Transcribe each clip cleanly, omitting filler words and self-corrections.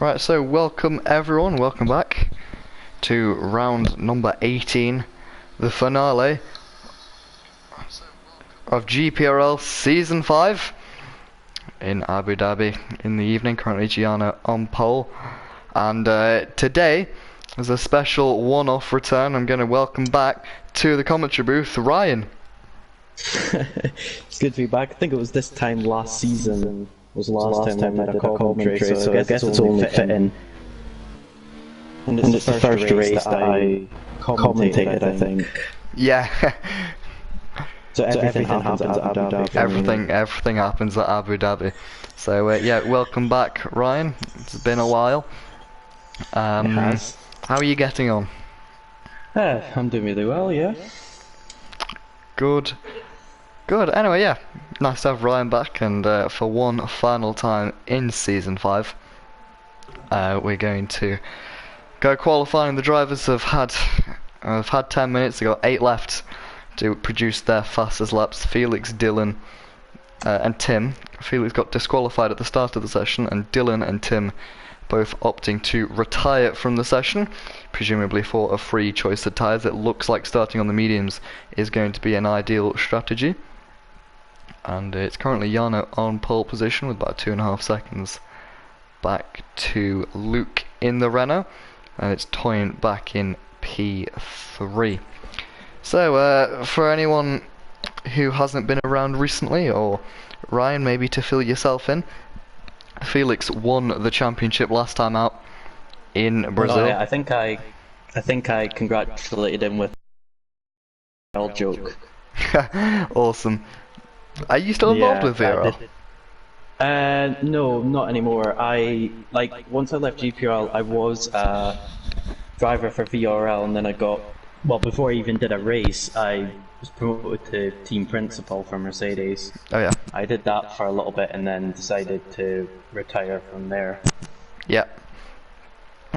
Right, so welcome everyone, welcome back to round number 18, the finale of GPRL Season 5 in Abu Dhabi in the evening. Currently Gianna on pole, and today as a special one-off return, I'm going to welcome back to the commentary booth Ryan. It's good to be back. I think it was this time last season was the last time I did a commentary, so I guess it's only fitting. And it's the first race that I commentated, I think. Yeah. So everything happens at Abu Dhabi. Everything happens at Abu Dhabi. So yeah, welcome back, Ryan. It's been a while. It has. How are you getting on? I'm doing really well, yeah. Good. Anyway, yeah, nice to have Ryan back, and for one final time in Season 5, we're going to go qualifying. The drivers have had 10 minutes, they've got 8 left to produce their fastest laps. Felix, Dylan, and Tim. Felix got disqualified at the start of the session, and Dylan and Tim both opting to retire from the session, presumably for a free choice of tyres. It looks like starting on the mediums is going to be an ideal strategy. And it's currently Jana on pole position with about 2.5 seconds back to Luke in the Renault, and it's Toyin back in P3. So for anyone who hasn't been around recently, or Ryan, maybe to fill yourself in, Felix won the championship last time out in Brazil. Oh, yeah, I think I congratulated him with a VRL joke. Awesome. Are you still involved with VRL? No, not anymore. Once I left GPRL, I was a driver for VRL, and then before I even did a race, I was promoted to team principal for Mercedes. Oh yeah. I did that for a little bit and then decided to retire from there. Yeah.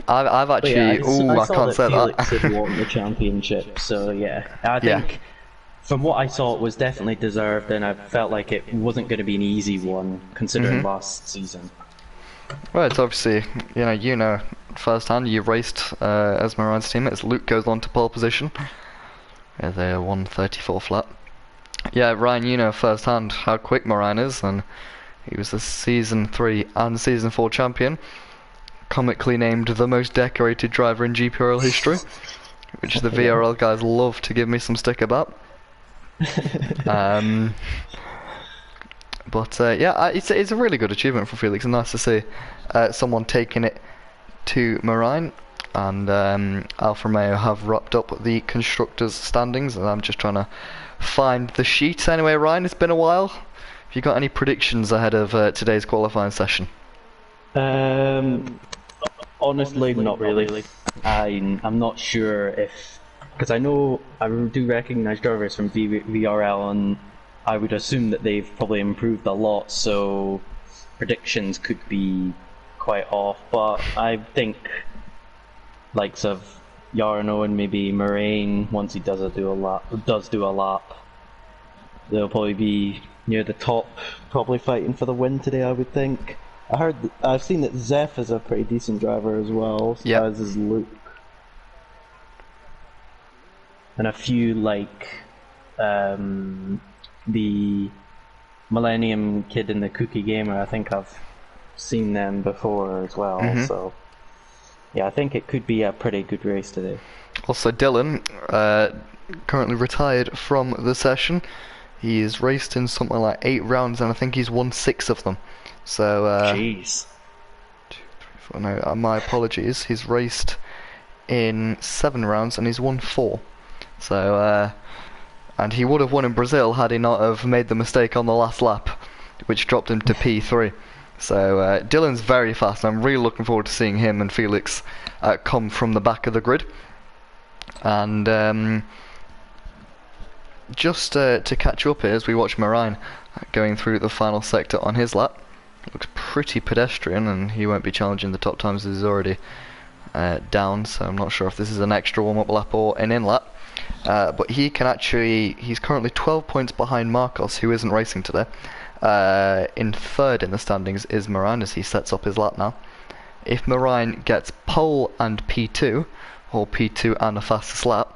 I've actually. I can't say that. Felix had won the championship, so yeah. I think from what I saw, it was definitely deserved, and I felt like it wasn't going to be an easy one considering last season. Well, it's obviously you know firsthand. You raced as Marine's teammate. As Luke goes on to pole position. Yeah, they're 134 flat. Yeah, Ryan, you know firsthand how quick Marine is, and he was the Season 3 and Season 4 champion, comically named the most decorated driver in GPRL history, which the VRL guys love to give me some stick about. It's a really good achievement for Felix, and nice to see someone taking it to Marine. And Alfa Romeo have wrapped up the constructors' standings, and I'm just trying to find the sheet. Anyway, Ryan, it's been a while. Have you got any predictions ahead of today's qualifying session? Honestly, not really. I'm not sure because I know I do recognise drivers from VRL, and I would assume that they've probably improved a lot, so predictions could be quite off. But I think likes of Jarno and maybe Moraine, once he does do a lap, they'll probably be near the top, probably fighting for the win today, I would think. I've seen that Zeph is a pretty decent driver as well, so as is Luke. And a few the Millennium Kid and the Cookie Gamer, I think I've seen them before as well, so yeah, I think it could be a pretty good race today. Also, Dylan, currently retired from the session. He's raced in something like 8 rounds, and I think he's won 6 of them. So, jeez. 2, 3, 4, no, my apologies. He's raced in 7 rounds, and he's won 4. So, and he would have won in Brazil had he not have made the mistake on the last lap, which dropped him to P3. So Dylan's very fast, and I'm really looking forward to seeing him and Felix come from the back of the grid. And just to catch you up here as we watch Marine going through the final sector on his lap. Looks pretty pedestrian, and he won't be challenging the top times as he's already down, so I'm not sure if this is an extra warm-up lap or an in-lap. But he's currently 12 points behind Marcos, who isn't racing today. In 3rd in the standings is Moran as he sets up his lap now. If Marine gets pole and P2, or P2 and a fastest lap,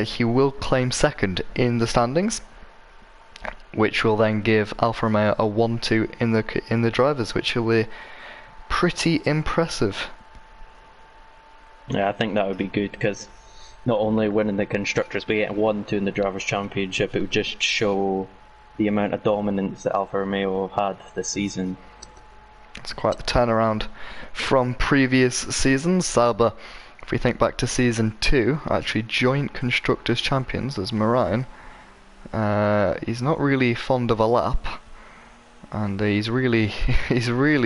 he will claim second in the standings, which will then give Alfa Romeo a 1-2 in the drivers, which will be pretty impressive. Yeah, I think that would be good because not only winning the constructors, but getting 1-2 in the drivers' championship, it would just show the amount of dominance that Alfa Romeo have had this season. It's quite the turnaround from previous seasons. Sauber, if we think back to season 2, actually joint constructors champions as Marine. He's not really fond of a lap, and he's really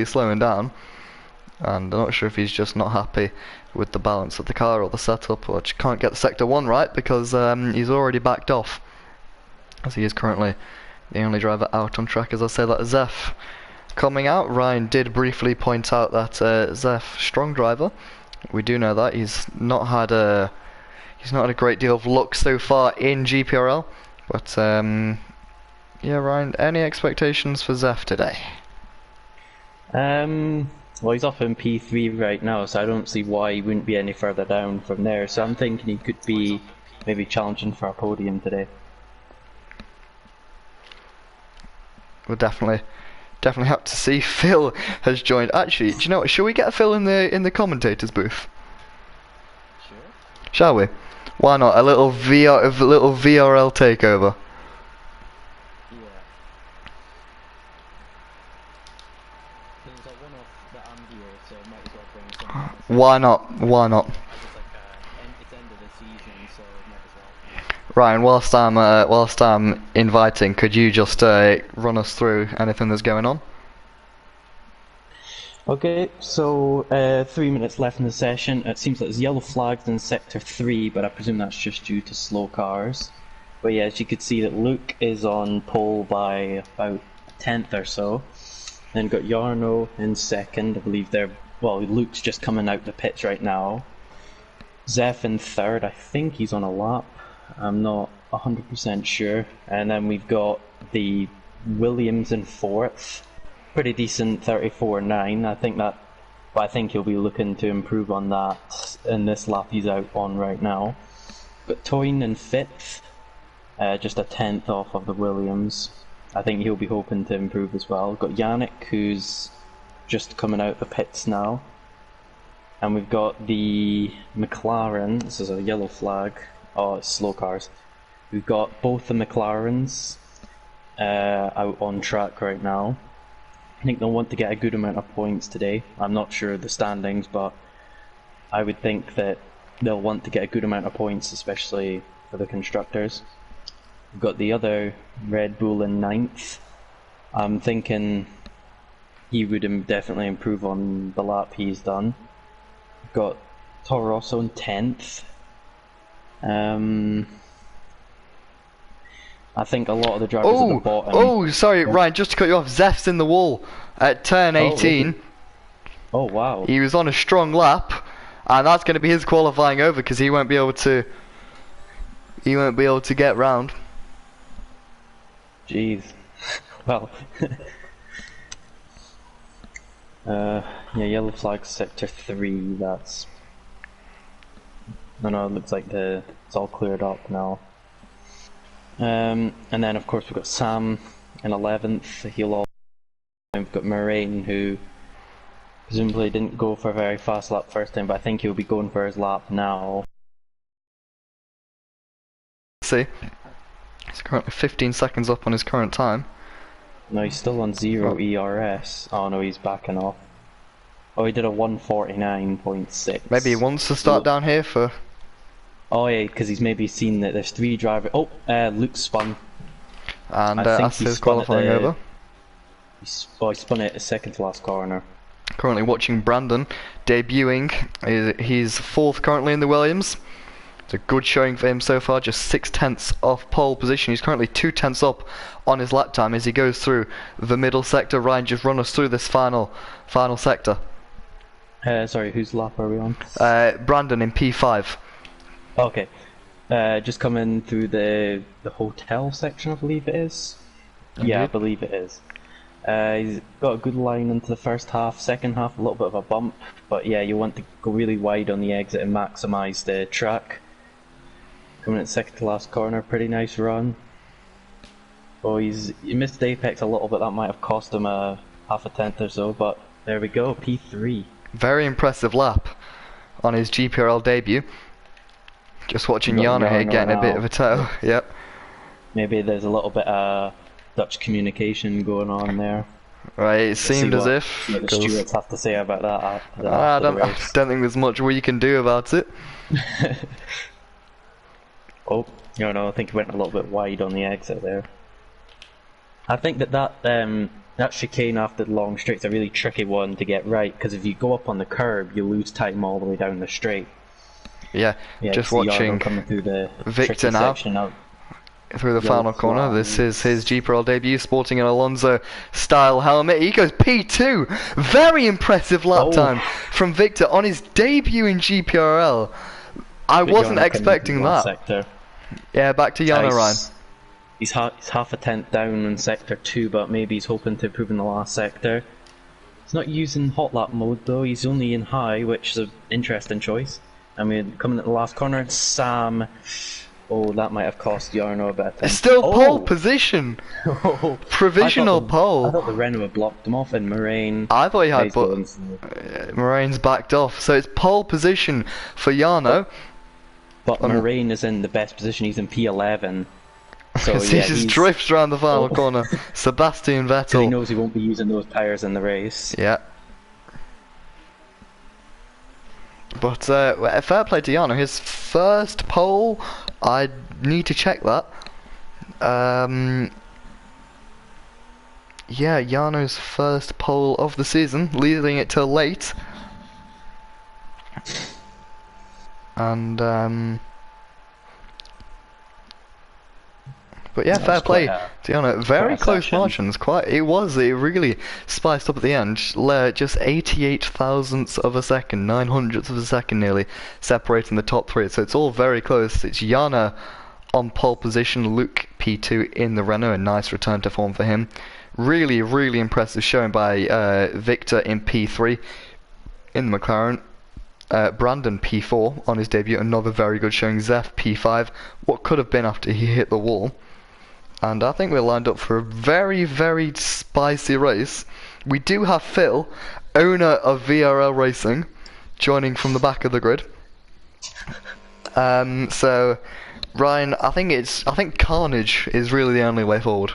slowing down. And I'm not sure if he's just not happy with the balance of the car or the setup, or just can't get the sector 1 right because he's already backed off, as he is currently the only driver out on track. As I say that, Zef coming out. Ryan did briefly point out that Zef, strong driver. We do know that he's not had a great deal of luck so far in GPRL, but yeah, Ryan, any expectations for Zef today? Well, he's off in P3 right now, so I don't see why he wouldn't be any further down from there. So I'm thinking he could be maybe challenging for a podium today. We'll definitely have to see. Phil has joined. Actually, do you know what? Shall we get Phil in the commentators booth? Sure. Shall we? Why not? A little VRL takeover. Yeah. There's one off that I'm here, so might as well bring someone else. Why not? Why not? It's end of the season, so might as well. Ryan, whilst I'm inviting, could you just run us through anything that's going on? Okay, so 3 minutes left in the session. It seems like there's yellow flags in sector 3, but I presume that's just due to slow cars. But yeah, as you could see that Luke is on pole by about a tenth or so. Then got Jarno in second. I believe Luke's just coming out the pits right now. Zef in third. I think he's on a lap. I'm not 100% sure. And then we've got the Williams in fourth. Pretty decent 34.9. I think he'll be looking to improve on that in this lap he's out on right now. Got Toyn in fifth, just a tenth off of the Williams. I think he'll be hoping to improve as well. Got Yannick, who's just coming out the pits now. And we've got the McLaren. This is a yellow flag. Oh, it's slow cars. We've got both the McLarens out on track right now. I think they'll want to get a good amount of points today. I'm not sure of the standings, but I would think that they'll want to get a good amount of points, especially for the constructors. We've got the other Red Bull in ninth. I'm thinking he would definitely improve on the lap he's done. We've got Toro Rosso in 10th. I think a lot of the drivers at the bottom... Oh, sorry, Ryan, just to cut you off, Zef's in the wall at turn 18. Oh, wow. He was on a strong lap, and that's going to be his qualifying over, because he won't be able to get round. Jeez. Well... yeah, yellow flag sector 3, that's... No, it looks like it's all cleared up now. And then of course we've got Sam in 11th, we've got Moraine, who presumably didn't go for a very fast lap first time, but I think he'll be going for his lap now. See, he's currently 15 seconds up on his current time. No, he's still on 0 ERS. Oh no, he's backing off. Oh, he did a 149.6. Maybe he wants to start down here for... Oh yeah, because he's maybe seen that there's 3 drivers. Oh, Luke spun. And that's his qualifying over. He spun it at the second to last corner. Currently watching Brandon debuting. He's 4th currently in the Williams. It's a good showing for him so far, just 6/10 off pole position. He's currently 2/10 up on his lap time as he goes through the middle sector. Ryan, just run us through this final sector. Sorry, whose lap are we on? Brandon in P5. Okay. Just coming through the hotel section, I believe it is. Indeed. Yeah, I believe it is. He's got a good line into the first half. Second half, a little bit of a bump, but yeah, you want to go really wide on the exit and maximise the track. Coming at second to last corner, pretty nice run. Oh, he missed the apex a little bit. That might have cost him a half a tenth or so, but there we go, P3. Very impressive lap on his GPRL debut. Just watching Jarno here getting a bit of a tow. Yep. Maybe there's a little bit of Dutch communication going on there. Right, it seemed as if. What the stewards have to say about that. I don't think there's much we can do about it. Oh, I think he went a little bit wide on the exit there. I think that chicane after the long straight's a really tricky one to get right, because if you go up on the curb, you lose time all the way down the straight. Yeah, just watching Victor now. Through the final corner. This is his GPRL debut, sporting an Alonso style helmet. He goes P2. Very impressive lap time from Victor on his debut in GPRL. I wasn't expecting that. Sector. Yeah, back to Jarno, Ryan. He's half a tenth down in sector 2, but maybe he's hoping to improve in the last sector. He's not using hot lap mode though, he's only in high, which is an interesting choice. I mean, coming at the last corner, Sam. Oh, that might have cost Jarno a bit of time. Still pole position! Provisional pole! I thought the Renault had blocked him off in Moraine. I thought he had, but Moraine's backed off. So it's pole position for Jarno. But Moraine is in the best position, he's in P11. So yeah, he just drifts around the final corner. Sebastian Vettel. He knows he won't be using those tyres in the race. Yeah. But fair play to Jarno. His first pole, I need to check that. Yeah, Jarno's first pole of the season, leading it till late. And but yeah, fair play to Jarno. Very close margins. It really spiced up at the end. Just 88 thousandths of a second, 900ths of a second nearly, separating the top three. So it's all very close. It's Jarno on pole position, Luke P2 in the Renault. A nice return to form for him. Really, really impressive showing by Victor in P3 in the McLaren. Brandon P4 on his debut. Another very good showing. Zeph P5. What could have been after he hit the wall. And I think we're lined up for a very, very spicy race. We do have Phil, owner of VRL Racing, joining from the back of the grid. So, Ryan, I think carnage is really the only way forward.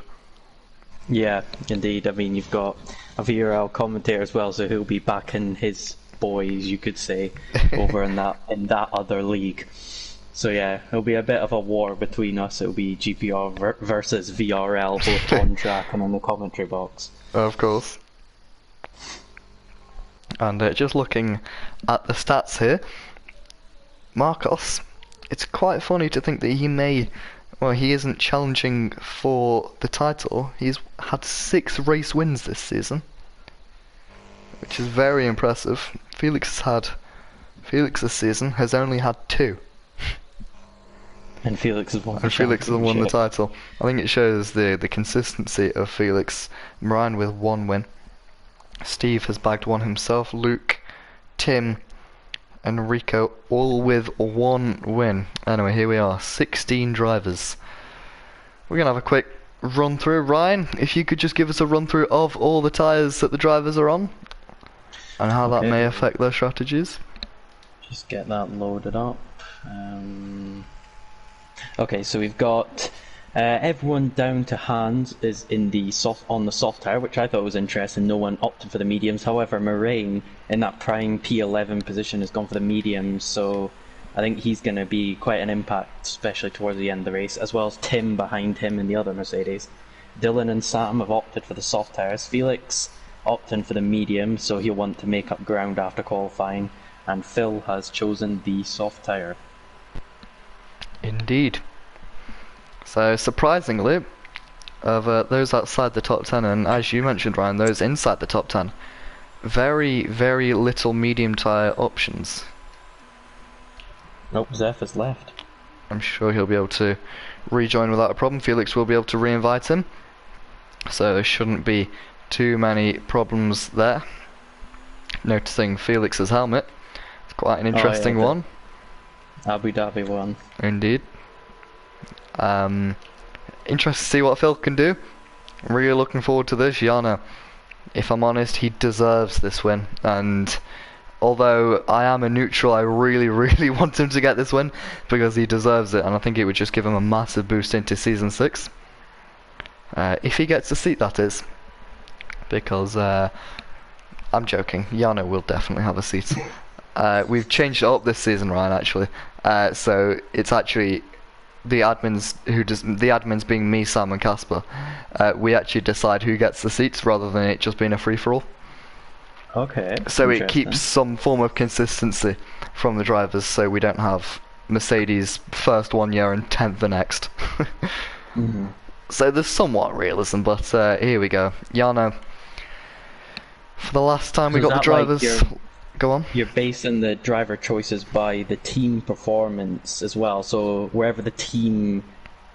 Yeah, indeed. I mean, you've got a VRL commentator as well, so he'll be backing his boys, you could say, over in that other league. So yeah, it'll be a bit of a war between us. It'll be GPR versus VRL, both on track and in the commentary box. Of course. And just looking at the stats here, Marcos, it's quite funny to think that he isn't challenging for the title. He's had 6 race wins this season, which is very impressive. Felix's season has only had 2. And Felix has won the title. I think it shows the consistency of Felix. Ryan with 1 win. Steve has bagged 1 himself. Luke, Tim, and Rico all with 1 win. Anyway, here we are. 16 drivers. We're going to have a quick run through. Ryan, if you could just give us a run through of all the tyres that the drivers are on and how that may affect their strategies. Just get that loaded up. Okay, so we've got everyone down to Hans is on the soft tyre, which I thought was interesting. No one opted for the mediums. However, Moraine in that prime P11 position has gone for the mediums, so I think he's going to be quite an impact, especially towards the end of the race, as well as Tim behind him in the other Mercedes. Dylan and Sam have opted for the soft tyres. Felix opting for the medium, so he'll want to make up ground after qualifying, and Phil has chosen the soft tyre. Indeed. So surprisingly, of those outside the top 10, and as you mentioned, Ryan, those inside the top 10, very, very little medium tyre options. Nope, Zeph has left. I'm sure he'll be able to rejoin without a problem. Felix will be able to re-invite him, so there shouldn't be too many problems there. Noticing Felix's helmet. It's quite an interesting one. Abu Dhabi one. Indeed. Interested to see what Phil can do. Really looking forward to this. Jarno, if I'm honest, he deserves this win. And although I am a neutral, I really, really want him to get this win because he deserves it. And I think it would just give him a massive boost into Season 6. If he gets a seat, that is. Because, I'm joking, Jarno will definitely have a seat. We've changed it up this season, Ryan, actually. So it's actually the admins being me, Sam and Casper. We actually decide who gets the seats rather than it just being a free-for-all. Okay. So it keeps some form of consistency from the drivers, so we don't have Mercedes first 1 year and 10th the next. Mm-hmm. So there's somewhat realism, but here we go. Jarno, for the last time we got the drivers... Go on. You're basing the driver choices by the team performance as well, so wherever the team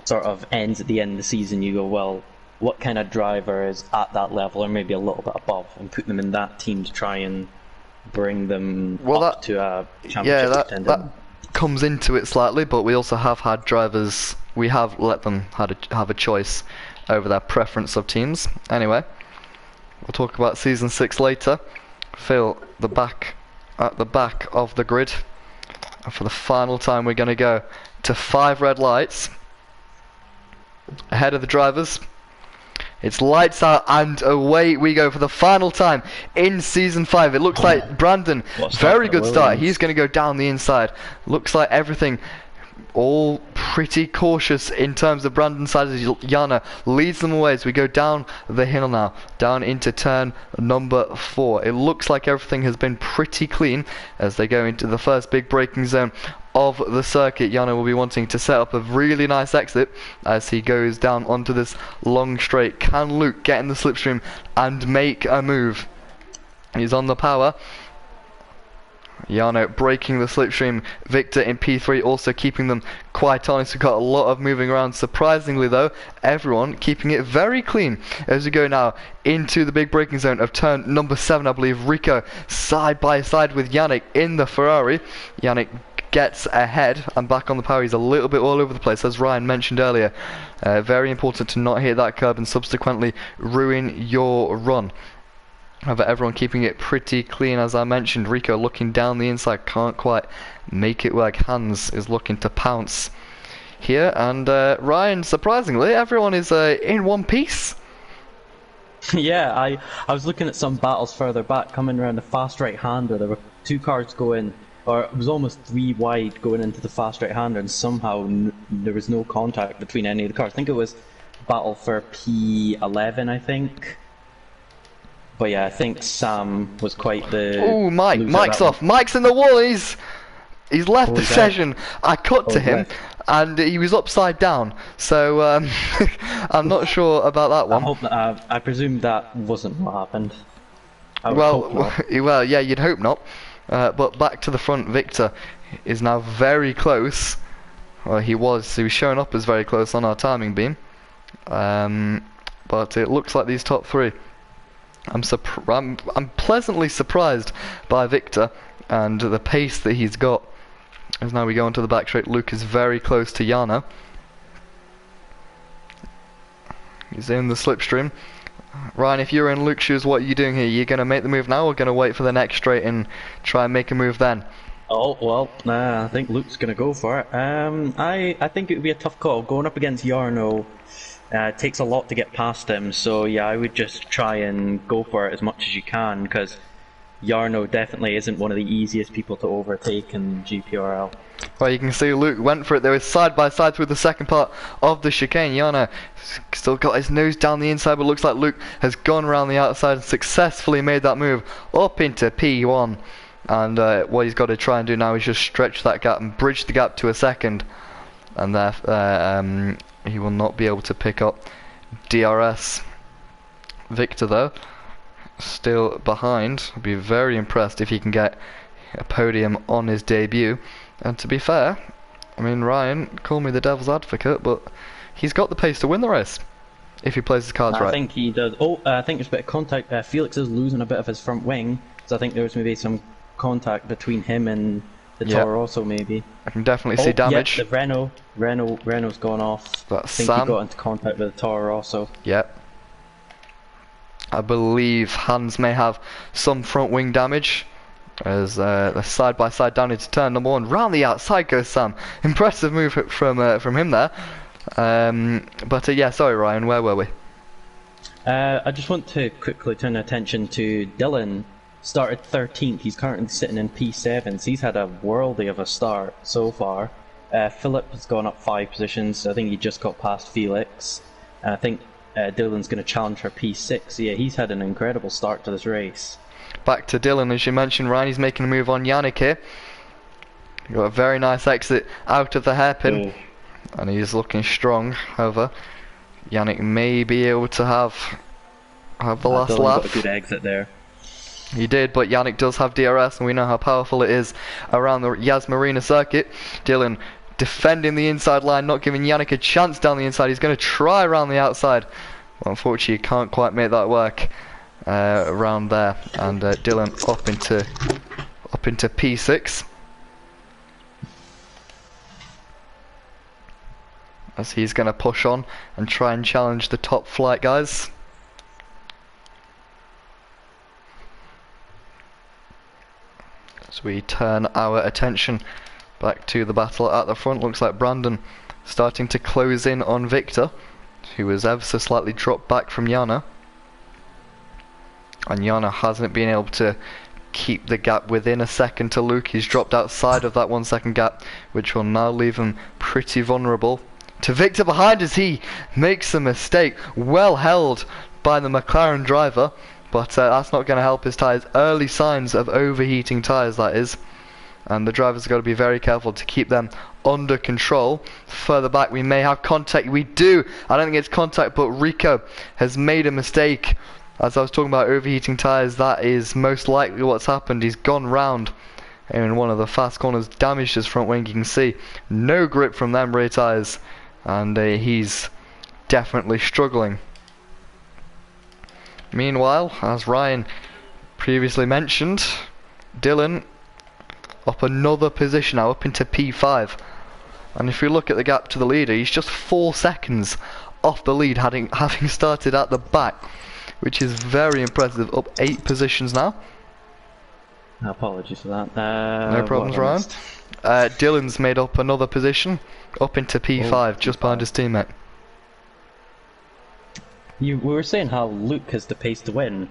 sort of ends at the end of the season, you go, well, what kind of driver is at that level, or maybe a little bit above, and put them in that team to try and bring them up to a championship contender. That comes into it slightly, but we also have had drivers, we have let them have a choice over their preference of teams. Anyway, we'll talk about Season 6 later. Phil, at the back of the grid, and for the final time we're going to go to 5 red lights ahead of the drivers. It's lights out and away we go for the final time in Season 5. It looks like Brandon, very good start, he's going to go down the inside. Looks like everything all pretty cautious in terms of Brandon's side as Jarno leads them away as we go down the hill now, down into turn number 4. It looks like everything has been pretty clean as they go into the first big braking zone of the circuit. Jarno will be wanting to set up a really nice exit as he goes down onto this long straight. Can Luke get in the slipstream and make a move? He's on the power. Jarno breaking the slipstream. Victor in P3 also keeping them quite honest. We've got a lot of moving around. Surprisingly though, everyone keeping it very clean as we go now into the big braking zone of turn number 7, I believe. Rico side by side with Yannick in the Ferrari. Yannick gets ahead and back on the power. He's a little bit all over the place, as Ryan mentioned earlier. Very important to not hit that curb and subsequently ruin your run. However, everyone keeping it pretty clean, as I mentioned. Rico looking down the inside, can't quite make it work. Hans is looking to pounce here, and Ryan, surprisingly, everyone is in one piece. Yeah, I was looking at some battles further back, coming around the fast right-hander. There were 2 cars going, or it was almost 3 wide going into the fast right-hander, and somehow there was no contact between any of the cars. I think it was battle for P11, I think. But yeah, I think Sam was quite the... Oh, Mike's off. Mike's in the wall. He's left the session. I cut to him, and he was upside down. So I'm not sure about that one. I hope that, I presume that wasn't what happened. Well, yeah, you'd hope not. But back to the front, Victor is now very close. Well, he was showing up as very close on our timing beam. But it looks like these top 3. I'm pleasantly surprised by Victor and the pace that he's got. As now we go onto the back straight, Luke is very close to Jarno. He's in the slipstream. Ryan, if you're in Luke's shoes, what are you doing here? You're going to make the move now or going to wait for the next straight and try and make a move then? Oh, well, I think Luke's going to go for it. I think it would be a tough call. Going up against Jarno takes a lot to get past him, so yeah, I would just try and go for it as much as you can, because Jarno definitely isn't one of the easiest people to overtake in GPRL. Well, you can see Luke went for it. They were side by side through the second part of the chicane. Jarno still got his nose down the inside, but looks like Luke has gone around the outside and successfully made that move up into P1. And what he's got to try and do now is just stretch that gap and bridge the gap to a second. And there, he will not be able to pick up DRS. Victor, though, still behind. I'd be very impressed if he can get a podium on his debut. And to be fair, I mean, Ryan, call me the devil's advocate, but he's got the pace to win the race. if he plays his cards I right. think he does. Oh, I think there's a bit of contact. Felix is losing a bit of his front wing, so I think there's maybe some contact between him and the Yep. Toro Rosso, maybe. I can definitely see damage. Yeah, the Renault's gone off. That's I think Sam. he got into contact with the Toro Rosso. Yep. I believe Hans may have some front wing damage. As the side-by-side down into turn number 1. Round the outside goes Sam. Impressive move from him there. But yeah, sorry Ryan, where were we? I just want to quickly turn attention to Dylan. Started 13th, he's currently sitting in P7, so he's had a worldie of a start so far. Philip has gone up 5 positions, I think he just got past Felix. And I think Dylan's going to challenge for P6, so yeah, he's had an incredible start to this race. Back to Dylan, as you mentioned, Ryan, he's making a move on Yannick here. Got a very nice exit out of the hairpin, and he's looking strong. However, Yannick may be able to have the last Dylan laugh. got a good exit there. He did, but Yannick does have DRS, and we know how powerful it is around the Yas Marina circuit. Dylan defending the inside line, not giving Yannick a chance down the inside. He's going to try around the outside. Well, unfortunately, he can't quite make that work. Around there, and Dylan up into P6 as he's going to push on and try and challenge the top flight guys. As we turn our attention back to the battle at the front, looks like Brandon starting to close in on Victor, who was ever so slightly dropped back from Yana. And Yana hasn't been able to keep the gap within a second to Luke. He's dropped outside of that 1 second gap, which will now leave him pretty vulnerable to Victor behind as he makes a mistake. Well held by the McLaren driver, but that's not going to help his tyres. Early signs of overheating tyres, that is. And the driver's got to be very careful to keep them under control. Further back we may have contact. We do. I don't think it's contact, but Rico has made a mistake. As I was talking about overheating tyres, that is most likely what's happened. He's gone round in one of the fast corners, damaged his front wing. You can see no grip from them rear tyres, and he's definitely struggling. Meanwhile, as Ryan previously mentioned, Dylan up another position now, up into P5. And if you look at the gap to the leader, he's just 4 seconds off the lead, having started at the back, which is very impressive. Up 8 positions now. Apologies for that. No problems, Ryan. Dylan's made up another position, up into P5, just behind his teammate. We were saying how Luke has the pace to win.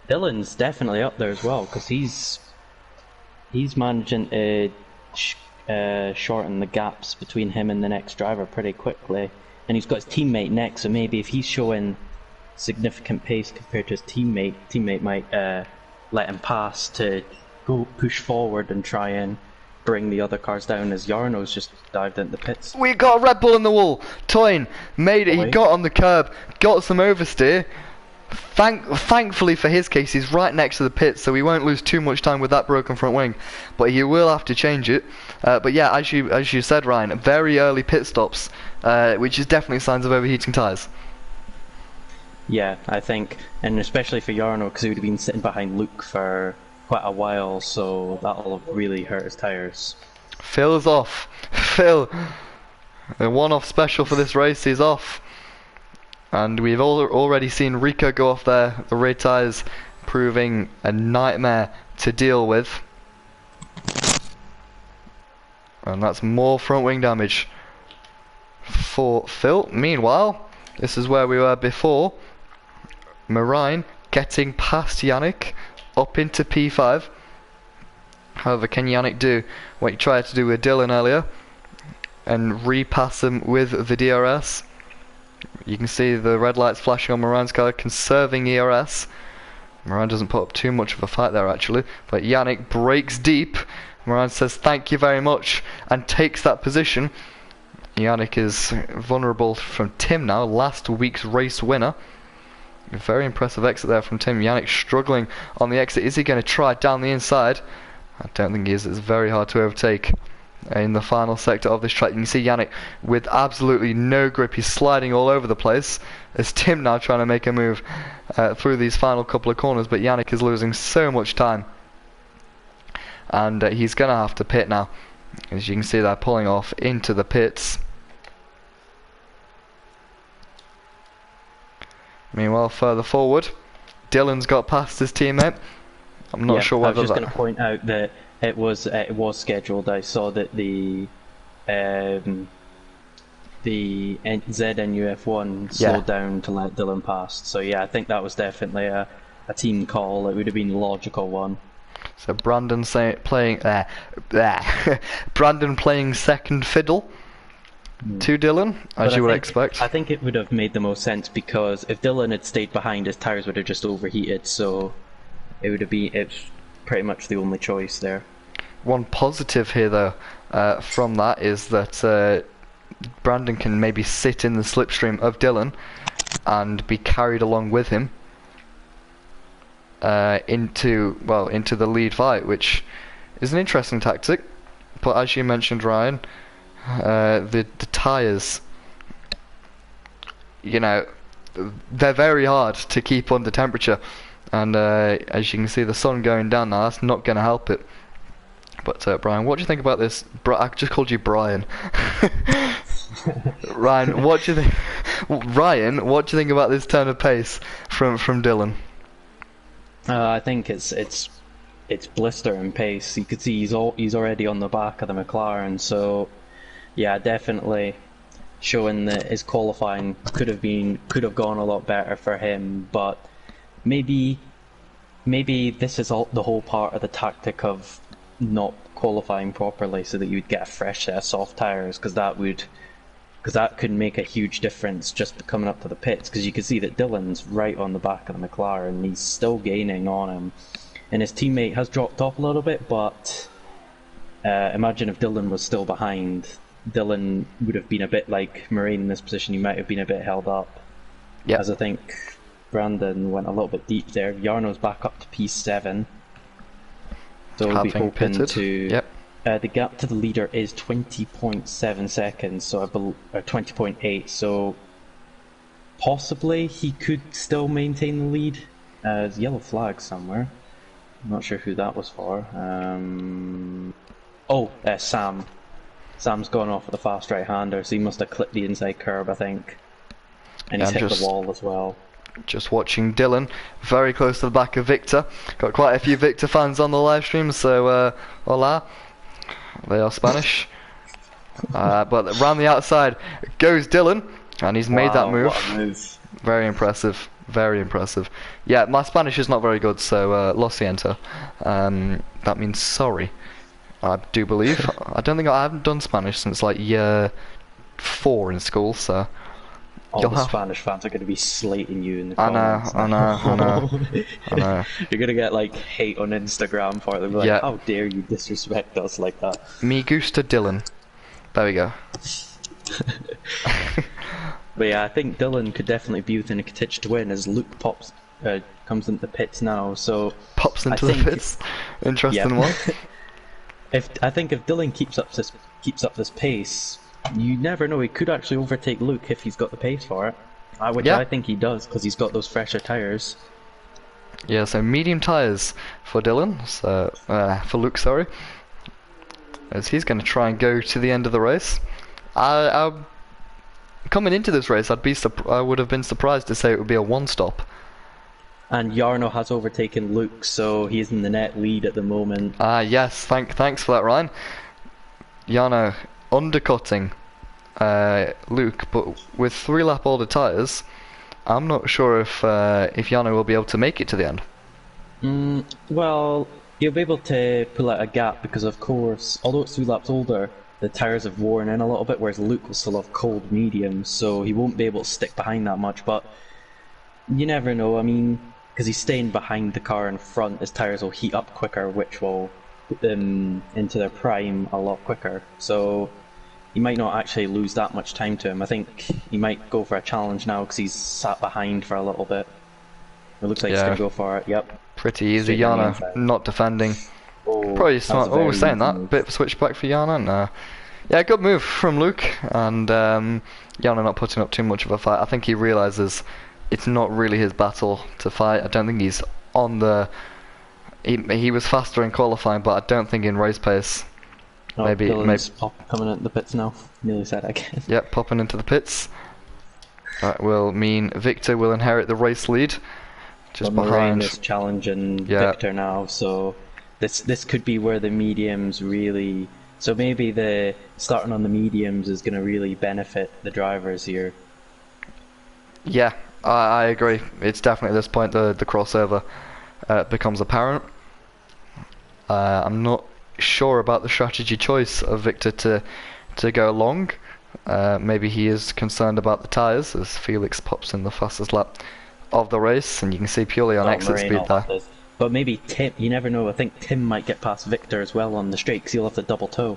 Dylan's definitely up there as well, because he's managing to shorten the gaps between him and the next driver pretty quickly. And he's got his teammate next, so maybe if he's showing significant pace compared to his teammate might let him pass to go push forward and try and bring the other cars down, as Jarno's just dived into the pits. We got a Red Bull in the wall. Toyn made it. He got on the curb, got some oversteer. Thankfully for his case, he's right next to the pits, so we won't lose too much time with that broken front wing. But he will have to change it. But yeah, as you said, Ryan, very early pit stops, which is definitely signs of overheating tyres. Yeah, I think, and especially for Jarno, because he would have been sitting behind Luke for quite a while, so that'll have really hurt his tyres. Phil's off. Phil, a one-off special for this race, is off. And we've already seen Rico go off there, the rear tyres proving a nightmare to deal with. And that's more front wing damage for Phil. Meanwhile, this is where we were before. Marine getting past Yannick up into P5. However, can Yannick do what he tried to do with Dylan earlier and repass him with the DRS? You can see the red lights flashing on Marine's car, conserving ERS. Marine doesn't put up too much of a fight there actually, but Yannick breaks deep. Marine says thank you very much and takes that position. Yannick is vulnerable from Tim now, last week's race winner. A very impressive exit there from Tim. Yannick struggling on the exit. Is he going to try down the inside? I don't think he is. It's very hard to overtake in the final sector of this track. You can see Yannick with absolutely no grip. He's sliding all over the place. It's Tim now trying to make a move through these final couple of corners, but Yannick is losing so much time. And he's going to have to pit now. As you can see, they're pulling off into the pits. Meanwhile, further forward, Dylan's got past his teammate. I'm not sure whether I was just going to point out that it was scheduled. I saw that the ZNUF1 slowed down to let Dylan pass. So yeah, I think that was definitely a team call. It would have been a logical one. So Brandon Brandon playing second fiddle to Dylan, as you would expect. I think it would have made the most sense, because if Dylan had stayed behind, his tyres would have just overheated, so it's pretty much the only choice there. One positive here though from that is that Brandon can maybe sit in the slipstream of Dylan and be carried along with him into the lead fight, which is an interesting tactic. But as you mentioned, Ryan, the tyres, you know, they're very hard to keep under temperature, and as you can see, the sun going down now, that's not going to help it. But Brian, what do you think about this? I just called you Brian. Ryan, what do you think? Ryan, what do you think about this turn of pace from Dylan? I think it's blistering pace. You could see he's already on the back of the McLaren. So yeah, definitely showing that his qualifying could have gone a lot better for him. But maybe this is the whole part of the tactic of not qualifying properly, so that you'd get a fresh set of soft tyres, because that could make a huge difference just coming up to the pits, because you can see that Dylan's right on the back of the McLaren and he's still gaining on him, and his teammate has dropped off a little bit. But imagine if Dylan was still behind, Dylan would have been a bit like Moraine in this position. He might have been a bit held up. As I think Brandon went a little bit deep there. Jarno's back up to P7. So we'll be hoping to... the gap to the leader is 20.7 seconds, so 20.8, so possibly he could still maintain the lead. There's a yellow flag somewhere. I'm not sure who that was for. Sam. Sam's gone off with a fast right-hander, so he must have clipped the inside curb, I think. And he's hit the wall as well. Just watching Dylan, very close to the back of Victor. Got quite a few Victor fans on the live stream, so hola. They are Spanish. But around the outside goes Dylan, and he's made that move. What a move. Very impressive, very impressive. Yeah, my Spanish is not very good, so lo siento. That means sorry, I do believe. I haven't done Spanish since like year 4 in school, so... All the Spanish fans are going to be slating you in the comments. I know. You're going to get like hate on Instagram for it. They'll be like, how dare you disrespect us like that? Me gusta Dylan. There we go. But yeah, I think Dylan could definitely be within a contention to win, as Luke comes into the pits now. So pops into the pits. Interesting one. I think if Dylan keeps up this pace, you never know, he could actually overtake Luke if he's got the pace for it. Which I think he does, because he's got those fresher tyres. Yeah, so medium tyres for Dylan, so for Luke, sorry. As he's going to try and go to the end of the race. Coming into this race, I would have been surprised to say it would be a one-stop. And Jarno has overtaken Luke, so he's in the net lead at the moment. Yes, thanks for that, Ryan. Jarno undercutting Luke, but with 3 lap older tyres, I'm not sure if Jarno will be able to make it to the end. Well, he'll be able to pull out a gap, because of course, although it's 3 laps older, the tyres have worn in a little bit, whereas Luke will still have cold medium, so he won't be able to stick behind that much. But you never know, I mean, because he's staying behind the car in front, his tyres will heat up quicker, which will put them into their prime a lot quicker. So he might not actually lose that much time to him. I think he might go for a challenge now, because he's sat behind for a little bit. It looks like he's going to go for it, yep. Pretty easy, Jarno not defending. Probably that was smart. a Oh, very saying easy that, move. bit of a switchback for Yana. No. Yeah, good move from Luke, and Yana not putting up too much of a fight. I think he realizes it's not really his battle to fight. I don't think he's on the. He was faster in qualifying, but I don't think in race pace. Oh, Maybe. Dylan's coming at the pits now. Nearly said it again. Yep, popping into the pits. That will mean Victor will inherit the race lead. Just But Moraine behind. is challenging Yeah. Victor now, so this could be where the mediums really. So maybe the starting on the mediums is going to really benefit the drivers here. Yeah, I agree. It's definitely at this point the crossover becomes apparent. I'm not sure about the strategy choice of Victor to go long. Maybe he is concerned about the tyres as Felix pops in the fastest lap of the race, and you can see purely on exit Moraine speed will there. have to- But maybe Tim, you never know. I think Tim might get past Victor as well on the straight because he'll have the double toe.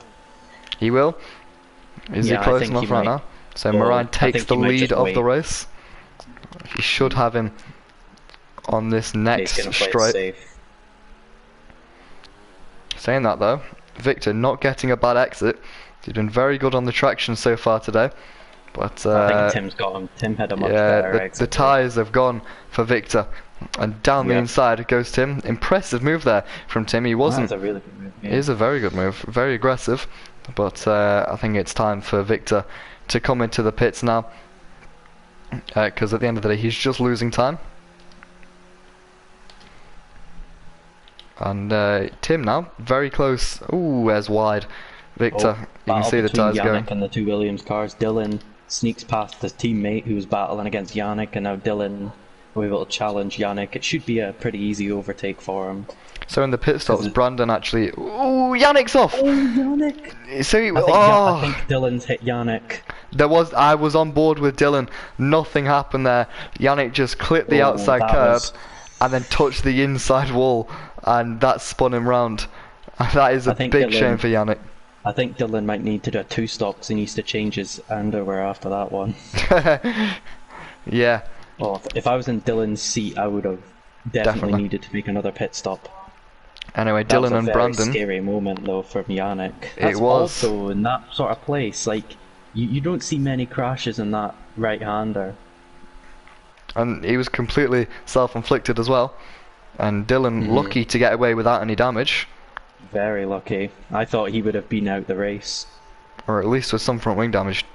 He will. Is Yeah, he I close think enough he right might. now? So Well, Moraine I takes think the he might lead just of wait. the race. He should have him on this He's next going to play it straight. safe. Saying that though, Victor not getting a bad exit. He's been very good on the traction so far today. But I think Tim's got him. Tim had a much better the exit. tyres have gone for Victor. And down the Yep. inside goes Tim. Impressive move there from Tim. He wasn't. That's a really good move. It is a very good move. Very aggressive. But I think it's time for Victor to come into the pits now. Because at the end of the day, he's just losing time. And Tim now, very close. Ooh, as wide. Victor, you can see the tyres going. Yannick and the two Williams cars. Dylan sneaks past his teammate who was battling against Yannick, and now Dylan will be able to challenge Yannick. It should be a pretty easy overtake for him. So in the pit stops, Brandon actually. Ooh, Yannick's off. Oh, Yannick! So he, I think Dylan's hit Yannick. I was on board with Dylan. Nothing happened there. Yannick just clipped the outside that curb was- and then touched the inside wall, and that spun him round. That is a think big Dylan- shame for Yannick. I think Dylan might need to do a two-stop because he needs to change his underwear after that one. Yeah, Well, if I was in Dylan's seat, I would have definitely needed to make another pit stop. anyway, That was Dylan a and very Brandon. scary moment though from Yannick. That's was. also in that sort of place. Like you don't see many crashes in that right-hander. And he was completely self-inflicted as well. And Dylan lucky to get away without any damage. Very lucky. I thought he would have been out the race. Or at least with some front wing damage.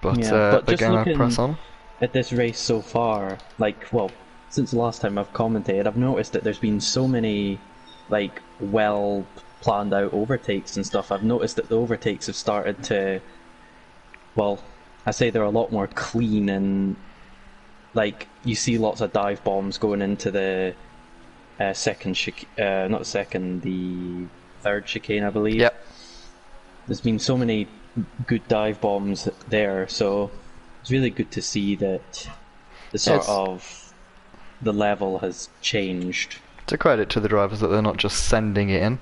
But, Yeah, but they're just going to looking press on. at this race so far, since the last time I've commentated, I've noticed that there's been so many, well planned out overtakes and stuff. I've noticed that the overtakes have started to, I say they're a lot more clean and, you see lots of dive bombs going into the the third chicane, I believe. Yep. There's been so many good dive bombs there, so it's really good to see that the level has changed. It's a credit to the drivers that they're not just sending it in.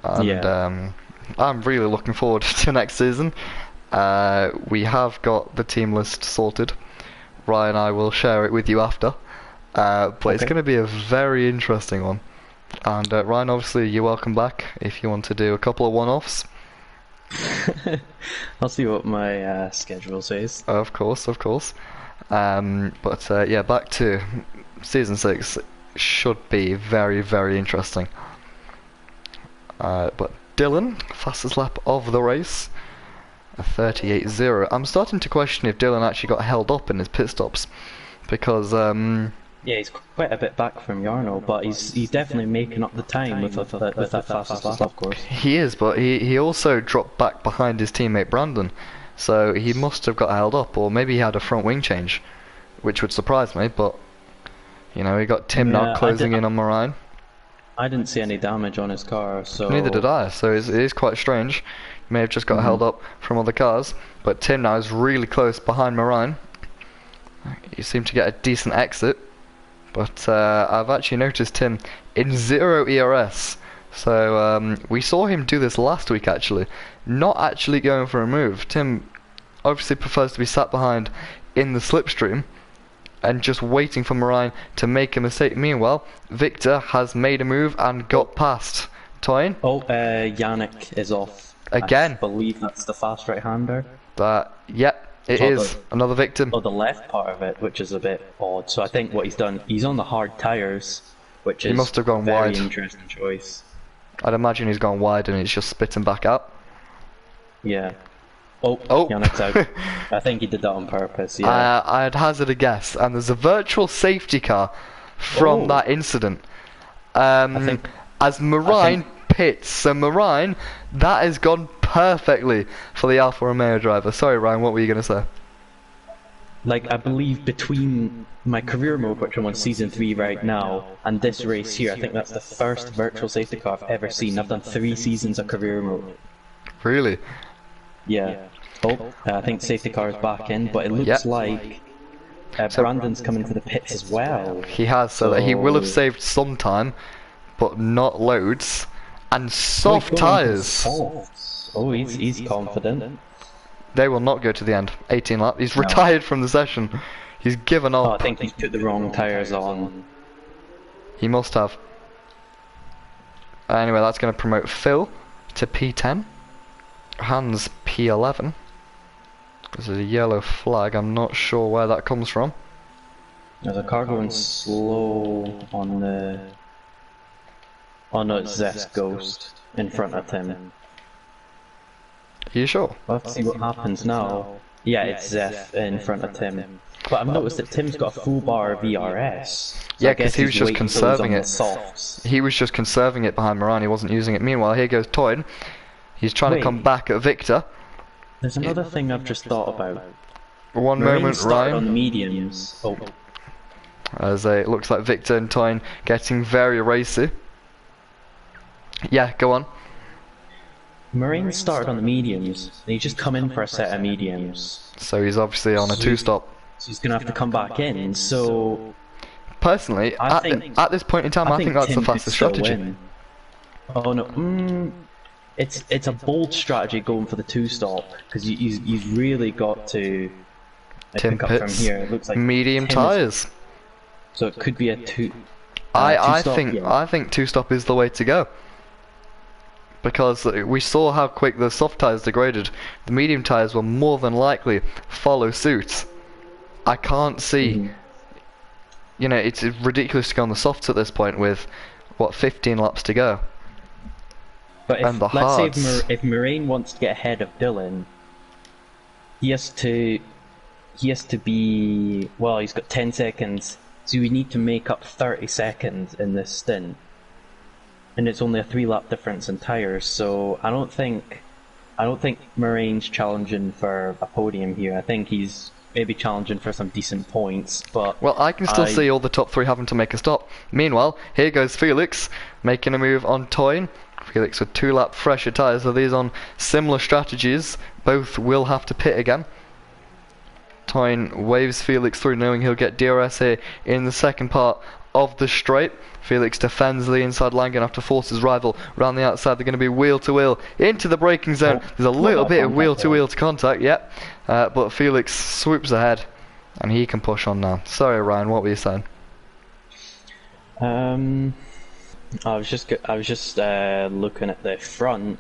And I'm really looking forward to next season. We have got the team list sorted. Ryan and I will share it with you after. But it's going to be a very interesting one. And Ryan, obviously, you're welcome back if you want to do a couple of one-offs. I'll see what my schedule says. Of course, of course. Yeah, back to Season 6 should be very, very interesting. But Dylan, fastest lap of the race, a 38.0. I'm starting to question if Dylan actually got held up in his pit stops. Because, Yeah, he's quite a bit back from Yarno, but he's definitely making up the time with that fastest lap, of course. he is, but he also dropped back behind his teammate Brandon. So he must have got held up, or maybe he had a front wing change, which would surprise me, but, he got Tim now closing in on Moraine. I didn't see any damage on his car, so... Neither did I, so it is quite strange. He may have just got held up from other cars, but Tim now is really close behind Moraine. He seemed to get a decent exit, but I've actually noticed Tim in 0 ERS. So we saw him do this last week actually, not actually going for a move. Tim obviously prefers to be sat behind in the slipstream, and just waiting for Marine to make a mistake. Meanwhile, Victor has made a move and got past Toyn. Oh, Yannick is off. Again. I believe that's the fast right-hander. Yep, it is. Another victim. Oh, the left part of it, which is a bit odd. So I think what he's done, he's on the hard tyres, which is He must have gone very wide. interesting choice. I'd imagine he's gone wide and it's just spitting back out. Yeah. Oh, Yannick's out. I think he did that on purpose, yeah. I'd hazard a guess, and there's a virtual safety car from that incident. As Marine pits, so Marine, that has gone perfectly for the Alfa Romeo driver. Sorry, Ryan, what were you going to say? Like, I believe between my career mode, which I'm on season 3 right now, and this race here, I think that's the first virtual safety car I've ever seen. I've done 3 seasons of career mode. Really? Yeah. Oh, I think safety car is back in, but it looks like Brandon's coming to the pits as well. He has, so that he will have saved some time, but not loads. And soft tyres. Oh, he's confident. They will not go to the end. 18 lap. He's retired from the session. He's given up. Oh, I think he's put the wrong tyres on. He must have. Anyway, that's going to promote Phil to P10. Hans P11. There's a yellow flag. I'm not sure where that comes from. There's a car going slow on the... Oh no, it's Zeth's Ghost in front of Tim. Are you sure? Let's see what happens now. Yeah, it's Zeth in front of Tim. But I've noticed that Tim's got a full bar VRS. So yeah, because he was just conserving it. Softs. He was just conserving it behind Moran, he wasn't using it. Meanwhile, here goes Toyn. He's trying to come back at Victor. There's another thing I've just thought about. One moment, Ryan. On mediums. Oh. As it looks like Victor and Toyn getting very racy. Yeah, go on. Marine started on the mediums, and he's just come in for a set of mediums. So he's obviously on a 2-stop. So he's going to have to come back in, so... Personally, at this point in time, I think that's the fastest strategy. Oh no, it's a bold strategy going for the 2-stop, because you've really got to Tim pick up from pits, here. It looks like medium tyres. So it could be a I think 2-stop is the way to go. Because we saw how quick the soft tyres degraded. The medium tyres will more than likely follow suit. I can't see... You know, it's ridiculous to go on the softs at this point with, what, 15 laps to go. But and the let's hards. say if Marine wants to get ahead of Dylan, he has to be... Well, he's got 10 seconds, so we need to make up 30 seconds in this stint. And it's only a 3-lap difference in tyres, so I don't think Marine's challenging for a podium here. I think he's maybe challenging for some decent points, but... Well, I can still see all the top 3 having to make a stop. Meanwhile, here goes Felix, making a move on Toyn. Felix with 2-lap fresher tyres, so these on similar strategies. Both will have to pit again. Toyn waves Felix through, knowing he'll get DRS here in the second part of the straight. Felix defends the inside line, going to have to force his rival around the outside. They're going to be wheel to wheel into the braking zone. There's a little bit of wheel to wheel to contact, yep. But Felix swoops ahead and he can push on now. Sorry, Ryan, what were you saying? I was just looking at the front.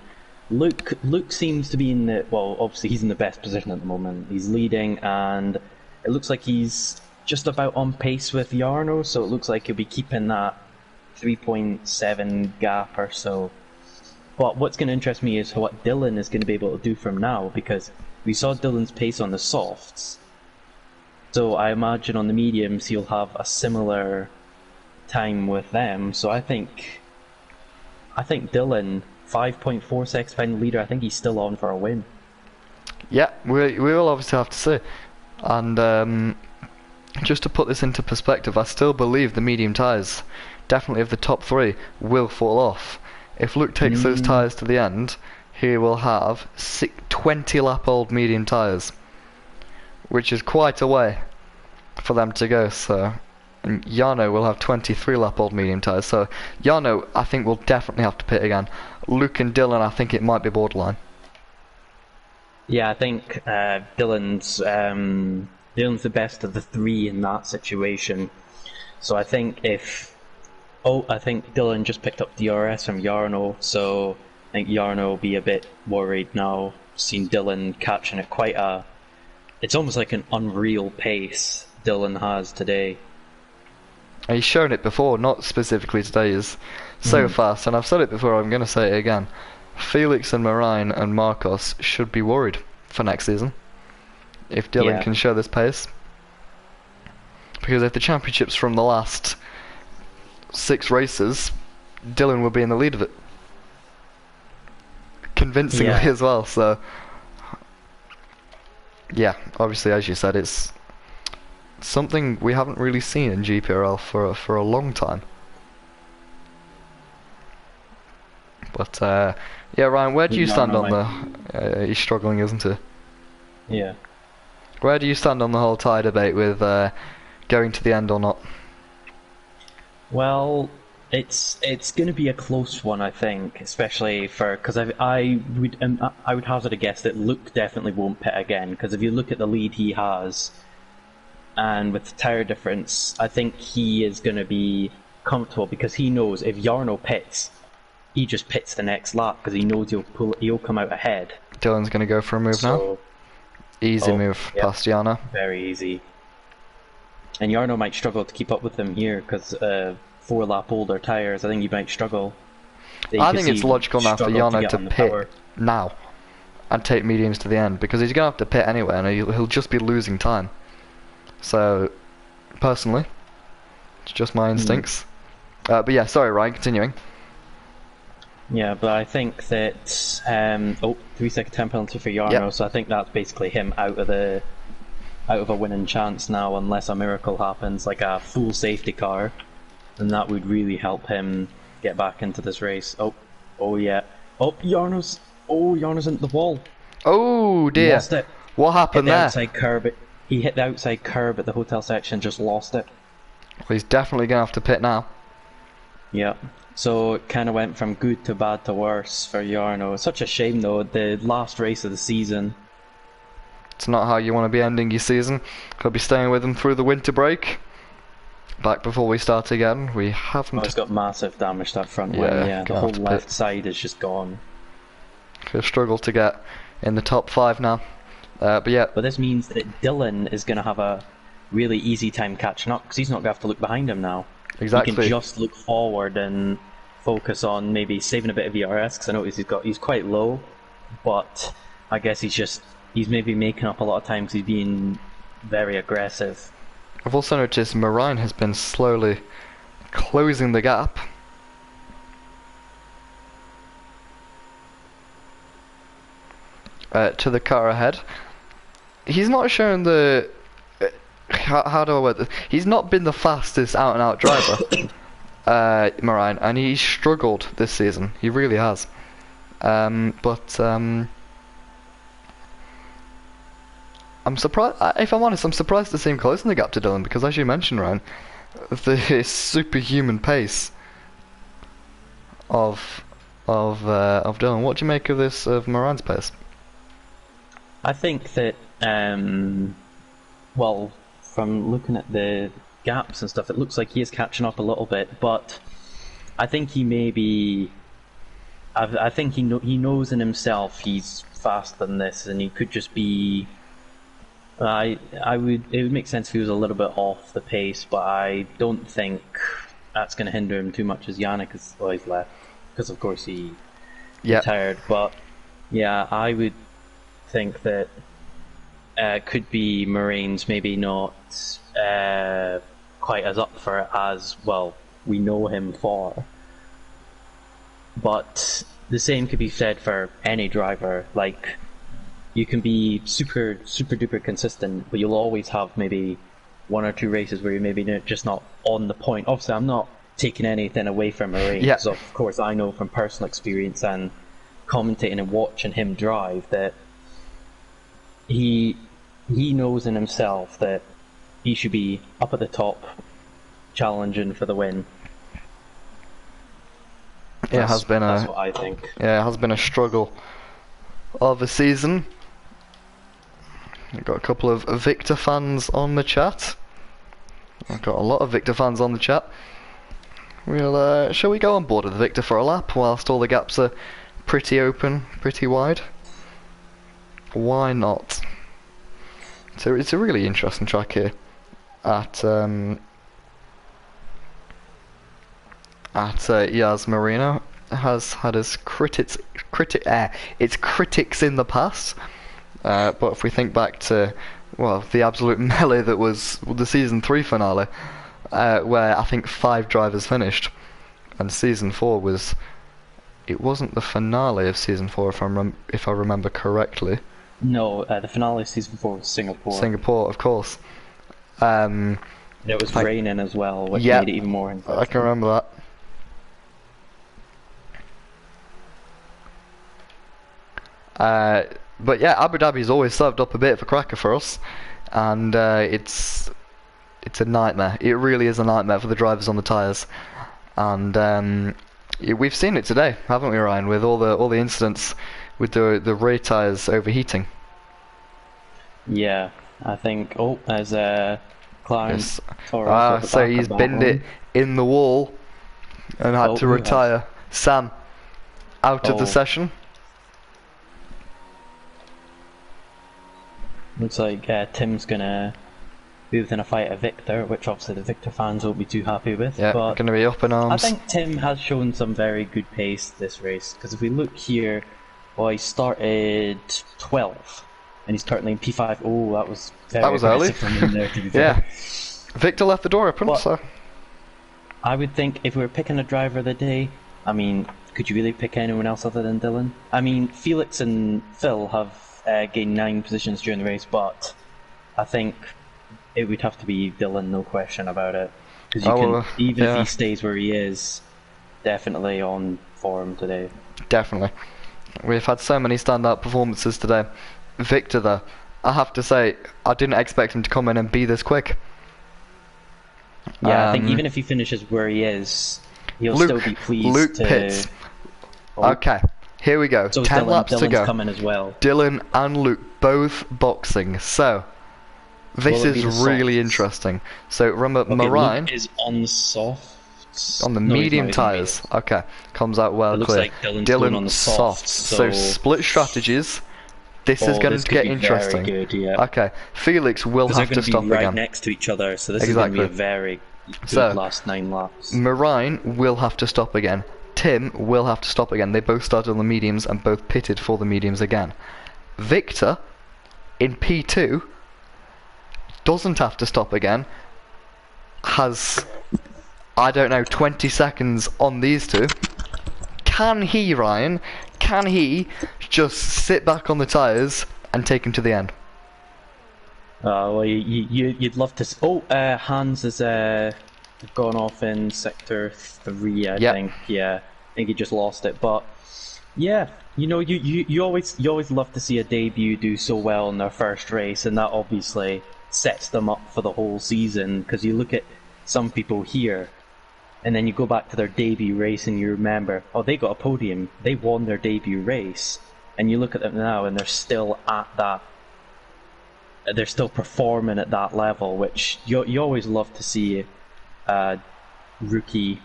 Luke seems to be in the, well, obviously he's in the best position at the moment. He's leading, and it looks like he's just about on pace with Jarno, so it looks like he'll be keeping that 3.7 gap or so. But what's going to interest me is what Dylan is going to be able to do from now, because we saw Dylan's pace on the softs. So I imagine on the mediums he'll have a similar time with them. So I think Dylan, 5.4 seconds behind the leader, I think he's still on for a win. Yeah, we will obviously have to see. And just to put this into perspective, I still believe the medium tyres, definitely of the top 3, will fall off. If Luke takes those tyres to the end, he will have 20 lap old medium tyres, which is quite a way for them to go. So, and Jarno will have 23 lap old medium tyres, so Jarno I think will definitely have to pit again. Luke and Dylan, I think it might be borderline. Yeah, I think Dylan's Dylan's the best of the three in that situation. So I think I think Dylan just picked up DRS from Jarno, so I think Jarno will be a bit worried now, seeing Dylan catching it it's almost like an unreal pace Dylan has today. And he's shown it before, not specifically today, is so fast, and I've said it before, I'm going to say it again. Felix and Marijn and Marcos should be worried for next season if Dylan can show this pace. Because if the championship's from the last 6 races, Dylan will be in the lead of it. Convincingly as well, so... Yeah, obviously, as you said, it's something we haven't really seen in GPRL for a long time. But, yeah, Ryan, where do you stand on the... he's struggling, isn't he? Yeah. Where do you stand on the whole tie debate with going to the end or not? Well, it's going to be a close one, I think, especially because I would hazard a guess that Luke definitely won't pit again, because if you look at the lead he has, and with the tyre difference, I think he is going to be comfortable because he knows if Jarno pits, he just pits the next lap because he knows he'll come out ahead. Dylan's going to go for a move now. Easy move past Jarno. Very easy. And Jarno might struggle to keep up with him here because 4-lap older tyres. I think he might struggle. I think it's logical now for Jarno to pit now and take mediums to the end because he's going to have to pit anyway and he'll just be losing time. So, personally, it's just my instincts. But yeah, sorry Ryan, continuing. Yeah, but I think that 3-second time penalty for Jarno, so I think that's basically him out of a winning chance now, unless a miracle happens, like a full safety car, and that would really help him get back into this race. Oh yeah. Jarno's into the wall. Oh dear. Lost it. What happened there? He hit the outside curb at the hotel section, just lost it. Well, he's definitely going to have to pit now. Yeah. So it kind of went from good to bad to worse for Jarno. It's such a shame though, the last race of the season. It's not how you want to be ending your season. Could be staying with him through the winter break. Back before we start again. We haven't... It's got massive damage, that front wing, yeah. The whole left side is just gone. He'll struggle to get in the top 5 now. But yeah. But this means that Dylan is going to have a really easy time catching up because he's not going to have to look behind him now. Exactly. He can just look forward and focus on maybe saving a bit of VRS because I notice he's quite low, but I guess he's maybe making up a lot of time because he's being very aggressive. I've also noticed Marijn has been slowly closing the gap. To the car ahead. He's not shown the... How do I word this? He's not been the fastest out-and-out driver, Marijn, and he's struggled this season. He really has. I'm surprised. If I'm honest, I'm surprised to see him closing the gap to Dylan because, as you mentioned, Ryan, the superhuman pace of Dylan. What do you make of this of Marijn's pace? I think that well, from looking at the gaps and stuff, it looks like he is catching up a little bit, but I think he may be. I think he knows in himself he's faster than this, and he could just be. It would make sense if he was a little bit off the pace, but I don't think that's going to hinder him too much as Yannick is always left, because of course he retired. But yeah, I would think that could be Marijn's maybe not quite as up for it as well we know him for. But the same could be said for any driver. Like, you can be super duper consistent, but you'll always have maybe 1 or 2 races where you're maybe just not on the point. Obviously, I'm not taking anything away from Marijn, because of course I know from personal experience and commentating and watching him drive that he knows in himself that he should be up at the top, challenging for the win. That's what I think. Yeah, it has been a struggle of a season. We've got a couple of Victor fans on the chat. I've got a lot of Victor fans on the chat. Shall we go on board with the Victor for a lap whilst all the gaps are pretty open, pretty wide? Why not? So it's a really interesting track here at Yas Marino. Has had its critics in the past, but if we think back to the absolute melee that was the season 3 finale, where I think 5 drivers finished, and season 4 wasn't the finale of season 4 if I remember correctly. No, the finale of season 4 was Singapore. Singapore, of course. It was raining as well, which made it even more interesting. I can remember that. But yeah, Abu Dhabi's always served up a bit of a cracker for us, and it's a nightmare. It really is a nightmare for the drivers on the tyres, and we've seen it today, haven't we, Ryan? With all the incidents with the rear tyres overheating. Yeah, I think. Oh, there's Clarence. Yes. So he's binned it in the wall and had to retire. Sam out of the session. Looks like Tim's gonna be within a fight of Victor, which obviously the Victor fans won't be too happy with. Yeah, but gonna be up in arms. I think Tim has shown some very good pace this race, because if we look here, he started 12, and he's currently in P5. Oh, that was very early. from him there, to be fair. Yeah, Victor left the door open, so I would think if we were picking a driver of the day, I mean, could you really pick anyone else other than Dylan? I mean, Felix and Phil have gained 9 positions during the race, but I think it would have to be Dylan, no question about it. Because if he stays where he is, definitely on form today. Definitely. We've had so many standout performances today. Victor, though, I have to say, I didn't expect him to come in and be this quick. Yeah, I think even if he finishes where he is, he'll still be pleased. Luke Pitts. Okay. Here we go. So 10 laps to go. Coming as well. Dylan and Luke both boxing. So this is really interesting. So remember, Marine Luke is on the soft. On the medium tyres. Okay. Comes out well clear. Like Dylan on the soft. So split strategies. This is going to get interesting. Very good, yeah. Okay. Felix will have to stop right again. Next to each other, so this is going to be a very good last 9 laps. Marine will have to stop again. Tim will have to stop again. They both started on the mediums and both pitted for the mediums again. Victor, in P2, doesn't have to stop again. Has, I don't know, 20 seconds on these two. Can he, Ryan, just sit back on the tyres and take him to the end? Well, you'd love to... Hans has gone off in sector 3, I think. Yeah, I think he just lost it. But yeah, you know, you always love to see a debut do so well in their first race, and that obviously sets them up for the whole season. Because you look at some people here, and then you go back to their debut race, and you remember, oh, they got a podium, they won their debut race, and you look at them now, and they're still at that. They're still performing at that level, which you always love to see. Rookie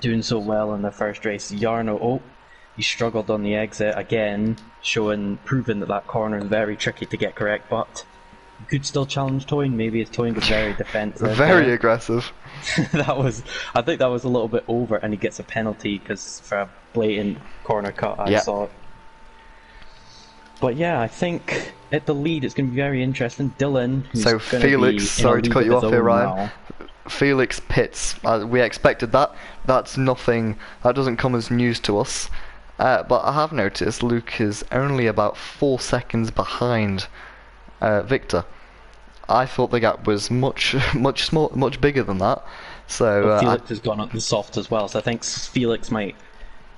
doing so well in their first race. Jarno, he struggled on the exit again, proving that corner is very tricky to get correct, but he could still challenge Toyn. Maybe his Toyn was very defensive. Very aggressive. I think that was a little bit over, and he gets a penalty because for a blatant corner cut. I saw it. But yeah, I think at the lead it's going to be very interesting. Dylan, so Felix, sorry to cut you off here, Ryan. Felix pits. We expected that. That's nothing. That doesn't come as news to us. But I have noticed Luke is only about 4 seconds behind Victor. I thought the gap was much bigger than that. So Felix has gone up the soft as well. So I think Felix might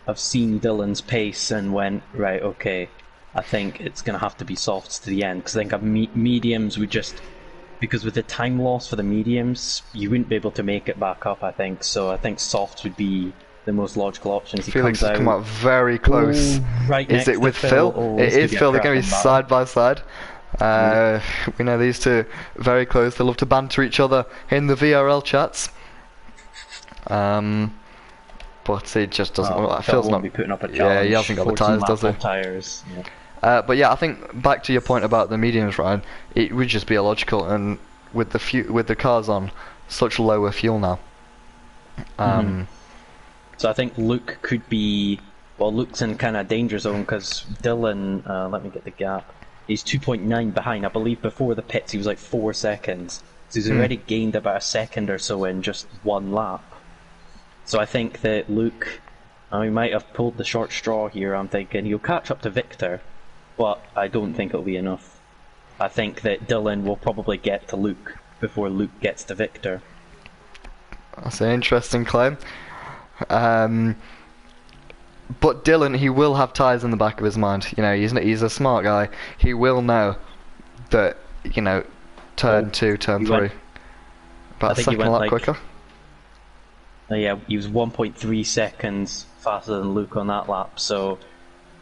have seen Dylan's pace and went, right, okay, I think it's going to have to be softs to the end, because I think mediums would just, because with the time loss for the mediums, you wouldn't be able to make it back up, I think. So I think softs would be the most logical option. Felix has come out very close. Right is it with Phil? It is Phil. They're going to be side by side. We know these two very close. They love to banter each other in the VRL chats. But it just doesn't. Phil Phil's won't not. be putting up a challenge. Yeah, he hasn't got the tyres, does he? Tires. Yeah. But yeah, I think back to your point about the mediums, Ryan. It would just be illogical, and with the cars on such lower fuel now. So I think Luke could be. Well, Luke's in kind of danger zone because Dylan. Let me get the gap. He's 2.9 behind. I believe before the pits he was like 4 seconds. So he's already gained about a second or so in just one lap. So I think that Luke, he might have pulled the short straw here. I'm thinking he'll catch up to Victor, but I don't think it'll be enough. I think that Dylan will probably get to Luke before Luke gets to Victor. That's an interesting claim. But Dylan, he will have tyres in the back of his mind. You know, he's a smart guy. He will know that, you know, turn 2, turn 3. About a second lap quicker. Yeah, he was 1.3 seconds faster than Luke on that lap, so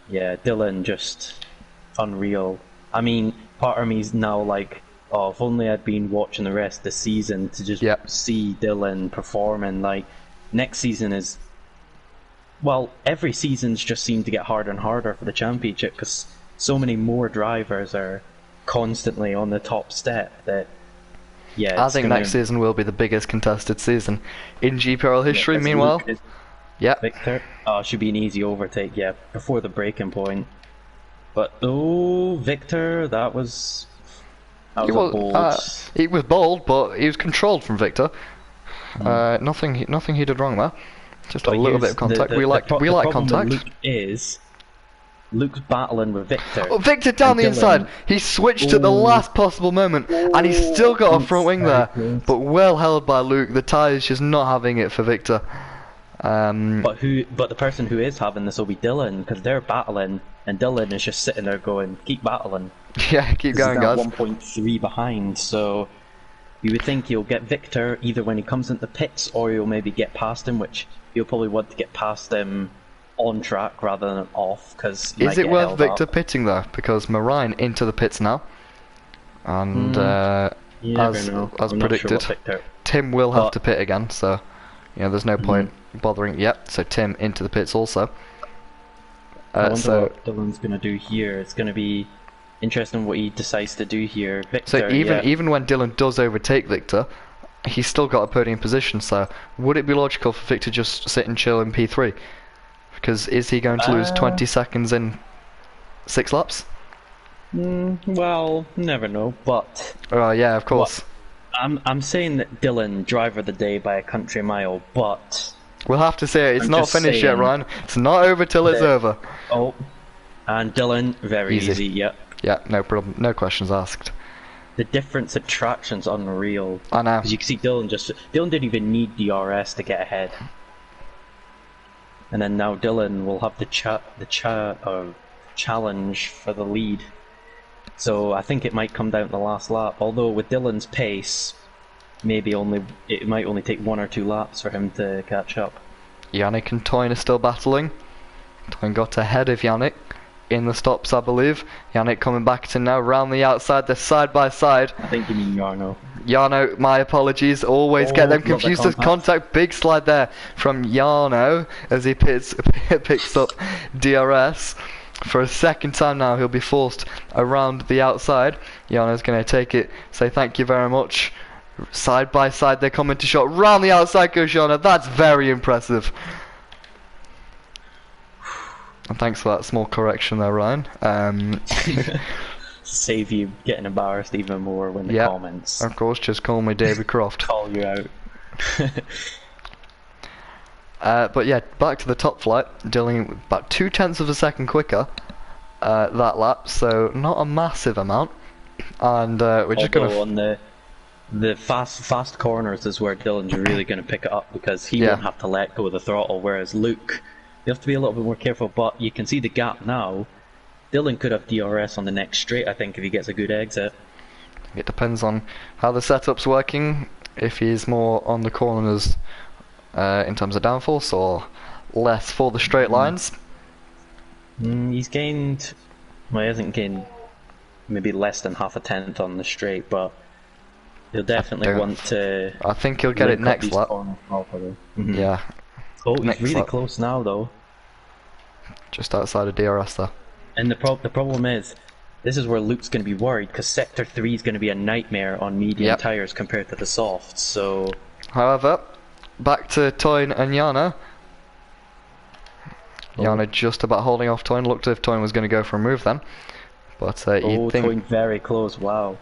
yeah, Dylan just unreal. I mean, part of me's now like, oh, if only I'd been watching the rest of the season to just see Dylan performing. Like, next season is, well, every season's just seemed to get harder and harder for the championship because so many more drivers are constantly on the top step that. Yeah, I think next season will be the biggest contested season in GPRL history. Meanwhile, Victor, should be an easy overtake. Yeah, before the breaking point. But Victor, that was bold. He was bold, but he was controlled from Victor. Nothing he did wrong there. Just a little bit of contact. We like contact. Luke's battling with Victor. Oh, Victor down the inside. He switched at the last possible moment, and he's still got a front wing there, but well held by Luke. The tyre's just not having it for Victor. But the person who is having this will be Dylan, because they're battling, and Dylan is just sitting there going, "Keep battling." Yeah, keep going, guys. 1.3 behind, so you would think he'll get Victor either when he comes into pits, or he'll maybe get past him, which he'll probably want to get past him on track rather than off, because is it worth Victor pitting though? Because Marine into the pits now, and as predicted, Tim will have to pit again. So you know, there's no point bothering. Yep. So Tim into the pits also. I wonder what Dylan's gonna do here. It's gonna be interesting what he decides to do here. Victor, so even when Dylan does overtake Victor, he's still got a podium position. So would it be logical for Victor just sit and chill in P3? Because is he going to lose 20 seconds in 6 laps? Well, never know, but... Oh, yeah, of course. I'm saying that Dylan, driver of the day by a country mile, but... We'll have to say it. It's not finished yet, Ryan. It's not over till it's over. Oh, and Dylan, very easy, yep. Yeah, no problem. No questions asked. The difference in traction's unreal. I know. Because you can see Dylan didn't even need DRS to get ahead. And then now Dylan will have the challenge for the lead. So I think it might come down to the last lap. Although with Dylan's pace, it might only take 1 or 2 laps for him to catch up. Yannick and Toyn are still battling. Toyn got ahead of Yannick in the stops, I believe. Yannick coming back to now round the outside. They're side by side. I think you mean Jarno. Jarno, my apologies. Always get them confused as contact. Big slide there from Jarno as he picks up DRS. For a second time now, he'll be forced around the outside. Jarno's going to take it, say thank you very much. Side by side, they're coming to shot. Round the outside goes Jarno. That's very impressive. And thanks for that small correction there, Ryan. Save you getting embarrassed even more when the comments. Of course, just call me David Croft. Call you out. But yeah, back to the top flight, dealing with about 0.2 of a second quicker that lap, so not a massive amount. And we're just going to... on the fast corners is where Dylan's really going to pick it up, because he won't have to let go of the throttle, whereas Luke, you have to be a little bit more careful, but you can see the gap now. Dylan could have DRS on the next straight, I think, if he gets a good exit. It depends on how the setup's working, if he's more on the corners in terms of downforce, or less for the straight lines. He's gained... Well, he hasn't gained maybe less than half a tenth on the straight, but he'll definitely don't- want to I think he'll get it link up next these lap. corners properly. Mhm. Yeah, Oh, he's next really lap. close now, though. Just outside of DRS there. And the problem is, this is where Luke's going to be worried, because Sector 3 is going to be a nightmare on medium Yep. tyres compared to the softs, so... However, back to Toyn and Jana. Oh. Jana just about holding off Toyn. Looked as if Toyn was going to go for a move then. But Oh, you'd think... Toyn very close, wow.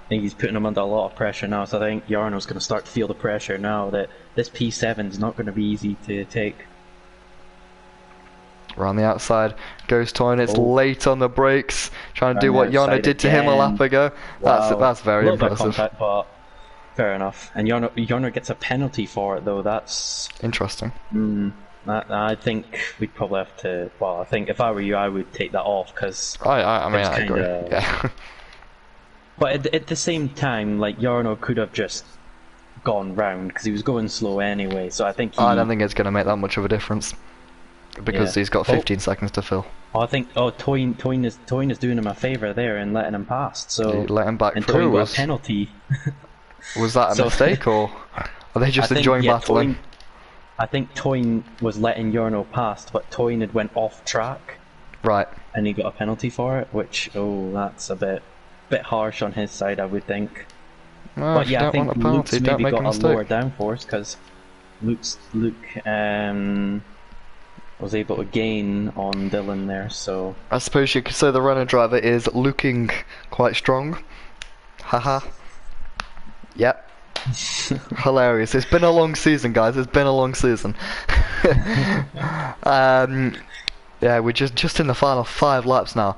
I think he's putting him under a lot of pressure now, so I think Jarno's going to start to feel the pressure now that this P7 is not going to be easy to take. Around the outside goes Toyn. It's Oh. late on the brakes, trying to do Around what the Jana outside did to him a lap again. ago. Wow. That's very Little bit of impressive. contact, but fair enough. And Jarno gets a penalty for it, though. That's... Interesting. I think we'd probably have to... Well, I think if I were you, I would take that off, because... I mean, It's I agree. kinda- Yeah. But at the same time, like, Jarno could have just gone round, because he was going slow anyway, so I think he... I don't think it's going to make that much of a difference. Because Yeah. he's got 15 seconds to fill. I think Toyn is doing him a favour there and letting him past. So He let him back and through. Toyn got a penalty. Was that a So- mistake, or are they just I think, enjoying yeah, battling? I think Toyn was letting Jarno past, but Toyn had went off track Right. and he got a penalty for it, which that's a bit harsh on his side, I would think. Well, But if you yeah, I don't think want a penalty, Luke's don't maybe make a got a lower mistake. downforce because Luke was able to gain on Dylan there, so I suppose you could say the Renault driver is looking quite strong. Haha. Yep. Hilarious. It's been a long season, guys. It's been a long season. Yeah, we're just in the final 5 laps now,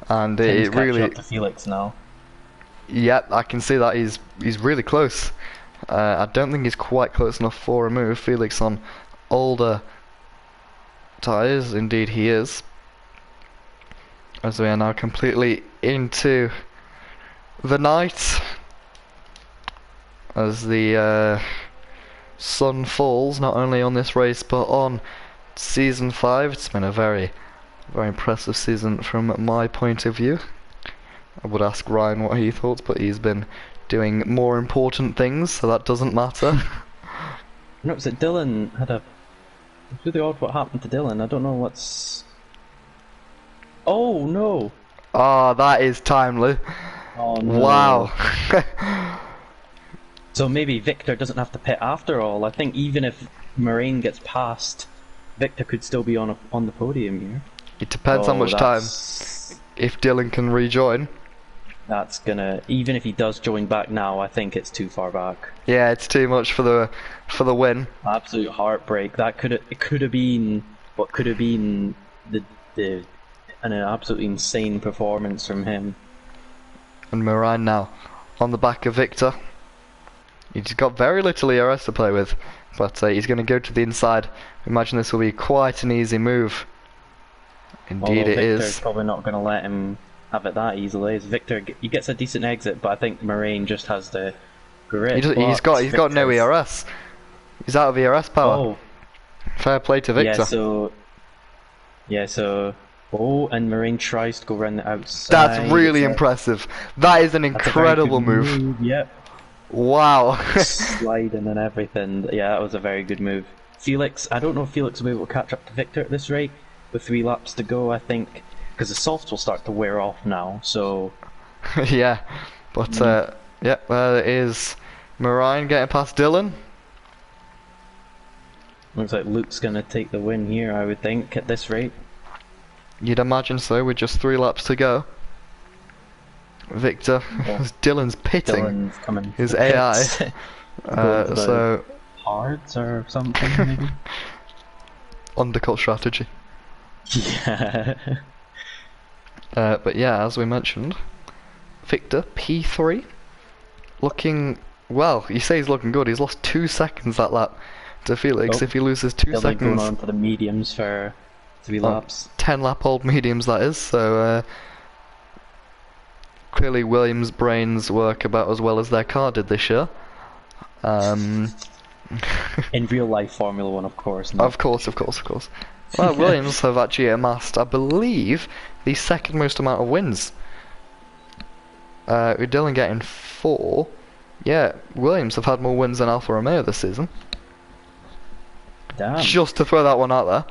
and Tim's it catching really. up to Felix now. Yep, I can see that he's really close. I don't think he's quite close enough for a move. Felix on older tyres, indeed he is. As we are now completely into the night, as the sun falls not only on this race but on season 5. It's been a very impressive season from my point of view. I would ask Ryan what he thought, but he's been doing more important things, so that doesn't matter. No, it's that Dylan had a... It's really odd what happened to Dylan. I don't know what's... Oh, no! Ah, that is timely. Oh, no. Wow. So maybe Victor doesn't have to pit after all. I think even if Moraine gets past, Victor could still be on the podium here. It depends how much time. If Dylan can rejoin. That's gonna... Even if he does join back now, I think it's too far back. Yeah, it's too much for the win. Absolute heartbreak. That could have been what could have been an absolutely insane performance from him. And Moran now on the back of Victor. He's got very little ERS to play with, but he's going to go to the inside. Imagine this will be quite an easy move. Indeed, Although it Victor's is. probably not going to let him have it that easily. As Victor, he gets a decent exit, but I think Moraine just has the grit. He's got no Victor's- ERS. He's out of ERS power. Oh, Fair play to Victor. yeah. So, oh, and Moraine tries to go around the outside. That's really It's a- impressive. That is an that's a very incredible good move. Yep. Wow. Sliding and everything. Yeah, that was a very good move. Felix, I don't know if Felix will be able to catch up to Victor at this rate with 3 laps to go. I think because the softs will start to wear off now. So Yeah, but yeah, there is Moraine getting past Dylan. looks like Luke's gonna take the win here. I would think at this rate. You'd imagine so, with just 3 laps to go. Victor, as Dylan's pitting Dylan's coming. his for AI. pits. Going for the So hards or something maybe. undercut strategy. Yeah. But yeah, as we mentioned, Victor P3 looking well. You say he's looking good. He's lost 2 seconds that lap to Felix. Oh. If he loses 2 They'll be going seconds, on for the mediums for 3 laps. 10 lap old mediums that is. So clearly Williams' brains work about as well as their car did this year. In real life Formula 1, of course. not- Of course. Well, Williams have actually amassed, I believe, the second most amount of wins Dylan getting 4. Yeah, Williams have had more wins than Alfa Romeo this season. Damn. Just to throw that one out there.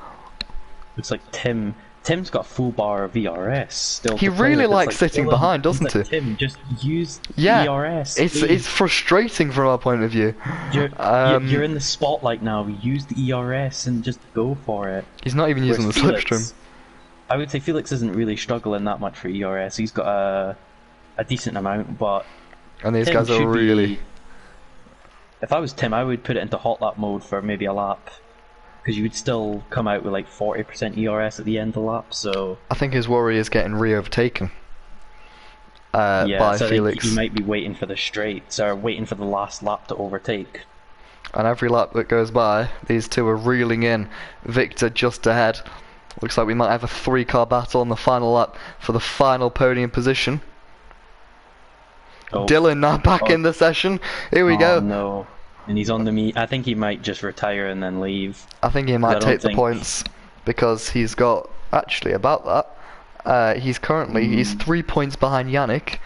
Looks like Tim's got a full bar of VRS still. He really likes sitting behind, doesn't he? Tim, just use Yeah, ERS. it's frustrating from our point of view. You're in the spotlight now. Use the ERS and just go for it. He's not even using the slipstream. I would say Felix isn't really struggling that much for ERS. He's got a decent amount, but And these Tim guys are should really... If I was Tim, I would put it into hot lap mode for maybe a lap, because you would still come out with like 40% ERS at the end of the lap. So I think his worry is getting re-overtaken yeah, by so Felix. he might be waiting for the straights or waiting for the last lap to overtake. And every lap that goes by, these two are reeling in. Victor just ahead. Looks like we might have a 3-car battle on the final lap for the final podium position. Oh. Dylan now back in the session. Here we go. No. And he's on the meet. I think he might just retire and then leave. I think he might take the points because he's got, actually about that, he's currently, he's 3 points behind Yannick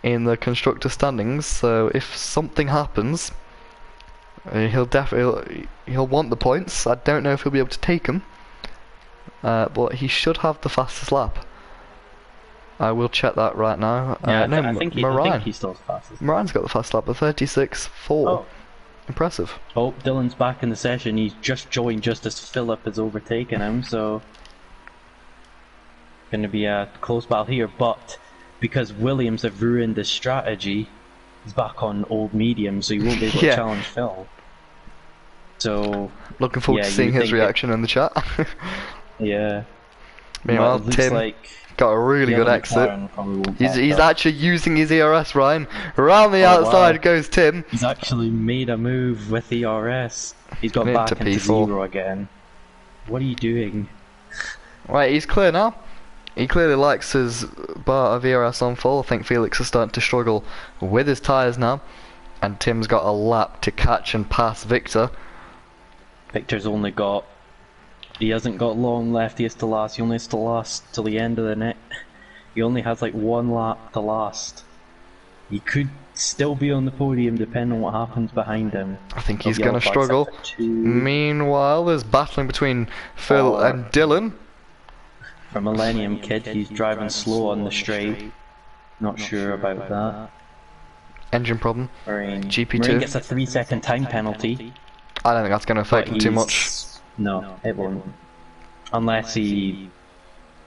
in the constructor standings, so if something happens, he'll definitely, he'll want the points. I don't know if he'll be able to take them, but he should have the fastest lap. I will check that right now. Yeah, no, I think he's still the fastest. Moran's got the fastest lap, a 36.4. Oh. Impressive. Oh, Dylan's back in the session. He's just joined just as Philip has overtaken him, so going to be a close battle here. But because Williams have ruined his strategy, he's back on old medium, so he won't be able to challenge Phil. So looking forward to seeing his reaction in the chat. Yeah. Meanwhile, Tim got a really good exit. He's actually using his ERS, Ryan. Around the outside goes Tim. He's actually made a move with ERS. He's got back into P4. 0 again. What are you doing? Right, he's clear now. He clearly likes his bar of ERS on full. I think Felix is starting to struggle with his tyres now. And Tim's got a lap to catch and pass Victor. Victor's only got... He hasn't got long left. He has to last. He only has to last till the end of the net. He only has like 1 lap to last. He could still be on the podium depending on what happens behind him. I think he's going to struggle. Meanwhile, there's battling between Phil and Dylan. For Millennium Kid, he's driving slow on the straight. Not sure about that. Engine problem. GP2. Marine gets a 3-second time penalty. I don't think that's going to affect him too much. No, it won't. Unless he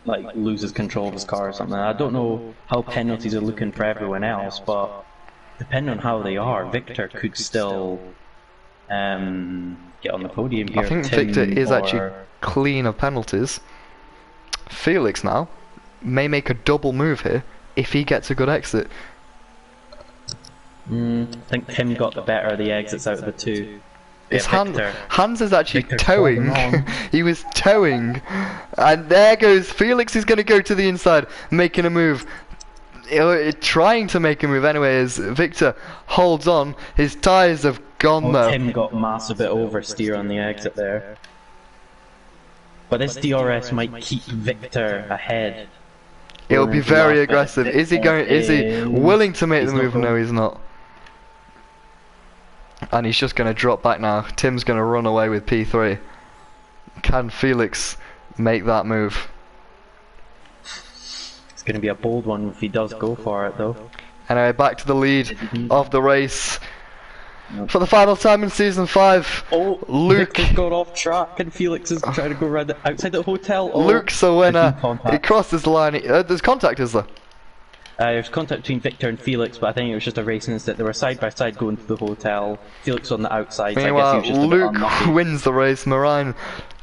loses control of his car or something. I don't know how penalties are looking for everyone else, but depending on how they are, Victor could still get on the podium here. I think Victor is actually clean of penalties. Felix now may make a double move here if he gets a good exit. I think Tim got the better of the exits out of the two. It's Hans is actually towing. He was towing, and there goes Felix. Is going to go to the inside, making a move, trying to make a move anyway. As Victor holds on, his tyres have gone though. Tim got massive bit oversteer on the exit there, but this DRS might keep Victor ahead. It'll be very aggressive. Is he going? Is he willing to make the move? No, he's not. And he's just going to drop back now. Tim's going to run away with P3. Can Felix make that move? It's going to be a bold one if he does go for it though. Anyway, back to the lead of the race. For the final time in Season 5, Luke has got off track and Felix is trying to go around outside the hotel. Luke's the winner. He crosses the line. There's contact, is there? There's contact between Victor and Felix, but I think it was just a racing incident. They were side by side going to the hotel. Felix on the outside. Meanwhile, so I guess he was just Luke wins the race. Marine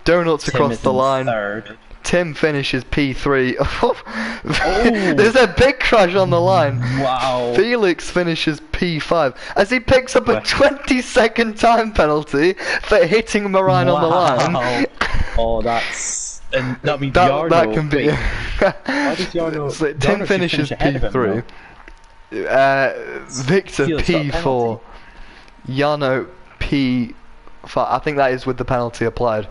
donuts across the line. Third. Tim finishes P3. There's a big crash on the line. Wow. Felix finishes P5 as he picks up a 20-second time penalty for hitting Marine on the line. Oh, that's... And that means that can be. So Tim finishes P3. Victor P4. Jarno P5. I think that is with the penalty applied.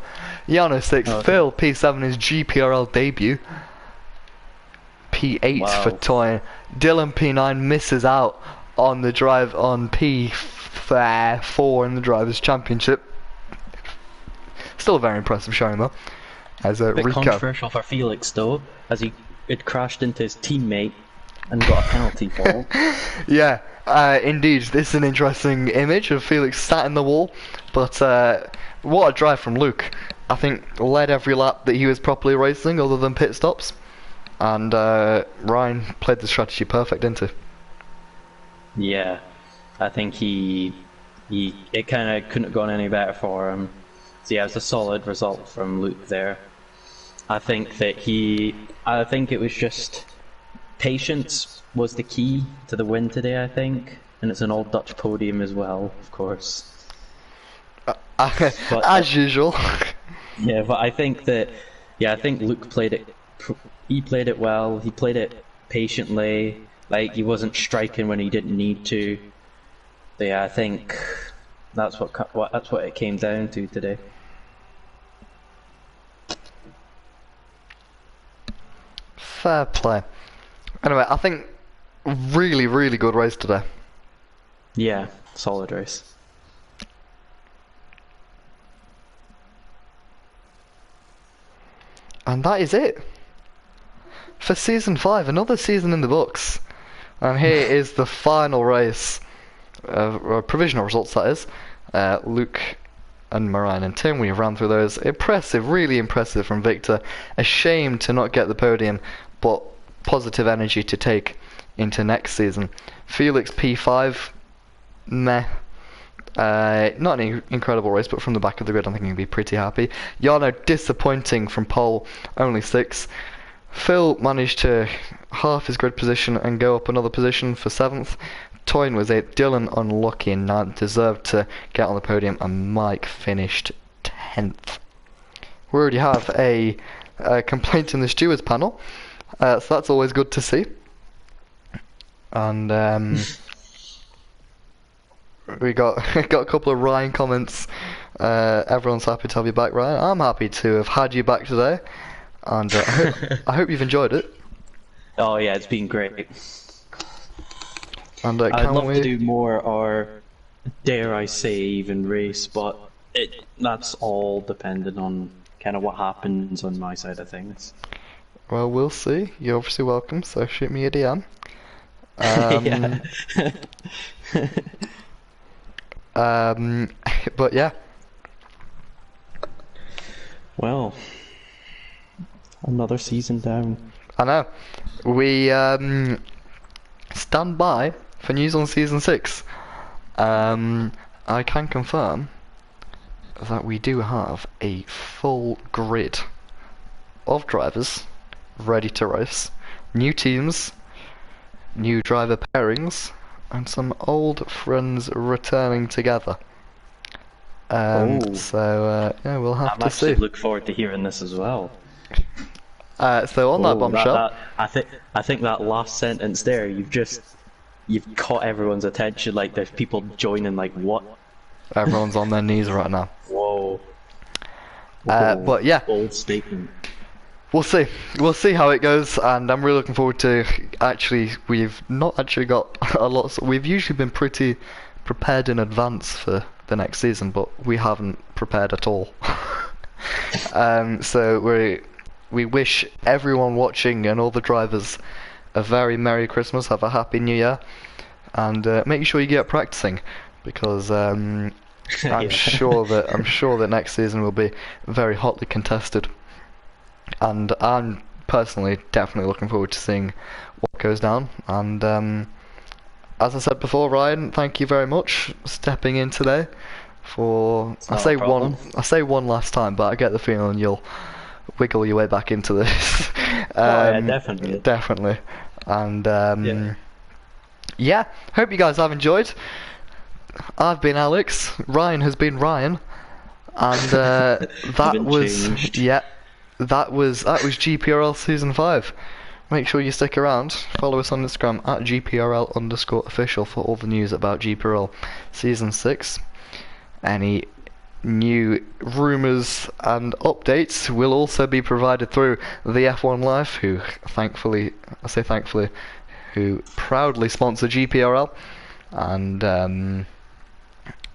Jarno 6th. Phil P7 is GPRL debut. P8 for Wow. Toyn. Dylan P9 misses out on the drive on P4 in the Drivers' Championship. Still a very impressive showing though. As Bit Rico. controversial for Felix though, as he had crashed into his teammate and got a penalty for it. Yeah, indeed, this is an interesting image of Felix sat in the wall, but what a drive from Luke. I think led every lap that he was properly racing other than pit stops, and Ryan played the strategy perfect, didn't he? Yeah, I think it kind of couldn't have gone any better for him. So yeah, it was a solid result from Luke there. I think it was just patience was the key to the win today, I think, and it's an all Dutch podium as well, of course. But As usual. yeah, but I think Luke played it. He played it well. He played it patiently. Like he wasn't striking when he didn't need to. But yeah, I think that's what it came down to today. Fair play. Anyway, I think really, really good race today. Yeah, solid race. And that is it for season 5. Another season in the books. And here is the final race, provisional results that is. Luke and Marianne and Tim, we ran through those. Impressive, really impressive from Victor. A shame to not get the podium, but positive energy to take into next season. Felix P5, meh. Not an incredible race, but from the back of the grid I think he'd be pretty happy. Jarno disappointing from pole, only 6. Phil managed to half his grid position and go up another position for 7th. Toyn was 8th. Dylan unlucky and 9th, deserved to get on the podium, and Mike finished 10th. We already have a complaint in the stewards panel, so that's always good to see. And we got a couple of Ryan comments. Everyone's happy to have you back, Ryan. I'm happy to have had you back today, and I hope you've enjoyed it. Oh yeah, it's been great. And I'd love to do more, or dare I say even race, but that's all dependent on kind of what happens on my side of things. Well, we'll see. You're obviously welcome, so shoot me a DM. But yeah. Well, another season down. I know. We stand by for news on season 6. I can confirm that we do have a full grid of drivers ready to race, new teams, new driver pairings, and some old friends returning together. So yeah, we'll have to see. I look forward to hearing this as well. So on that bombshell, I think that last sentence there, you've caught everyone's attention. Like there's people joining. Like what? Everyone's on their knees right now. Whoa. But yeah, bold statement. We'll see. We'll see how it goes, and I'm really looking forward to. Actually, we've not actually got a lot. We've usually been pretty prepared in advance for the next season, but we haven't prepared at all. So we wish everyone watching and all the drivers a very Merry Christmas, have a Happy New Year, and make sure you get practicing, because I'm sure that next season will be very hotly contested, and I'm personally definitely looking forward to seeing what goes down. And as I said before, Ryan, thank you very much for stepping in today. I say one last time, but I get the feeling you'll wiggle your way back into this. Yeah, definitely. Definitely. And yeah, hope you guys have enjoyed. I've been Alex. Ryan has been Ryan, and that was GPRL season 5. Make sure you stick around. Follow us on Instagram at GPRL_official for all the news about GPRL season 6. Any new rumours and updates will also be provided through the F1 Live, who thankfully, who proudly sponsor GPRL. And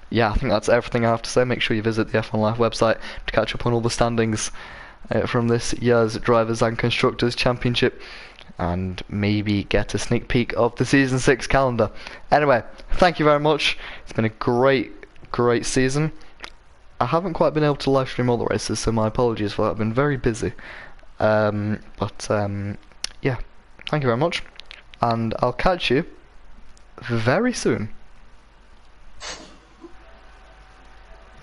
yeah, I think that's everything I have to say. Make sure you visit the F1 Live website to catch up on all the standings from this year's Drivers and Constructors Championship, and maybe get a sneak peek of the Season 6 calendar. Anyway, thank you very much. It's been a great season. I haven't quite been able to live stream all the races, so my apologies for that. I've been very busy. Yeah, thank you very much, and I'll catch you very soon.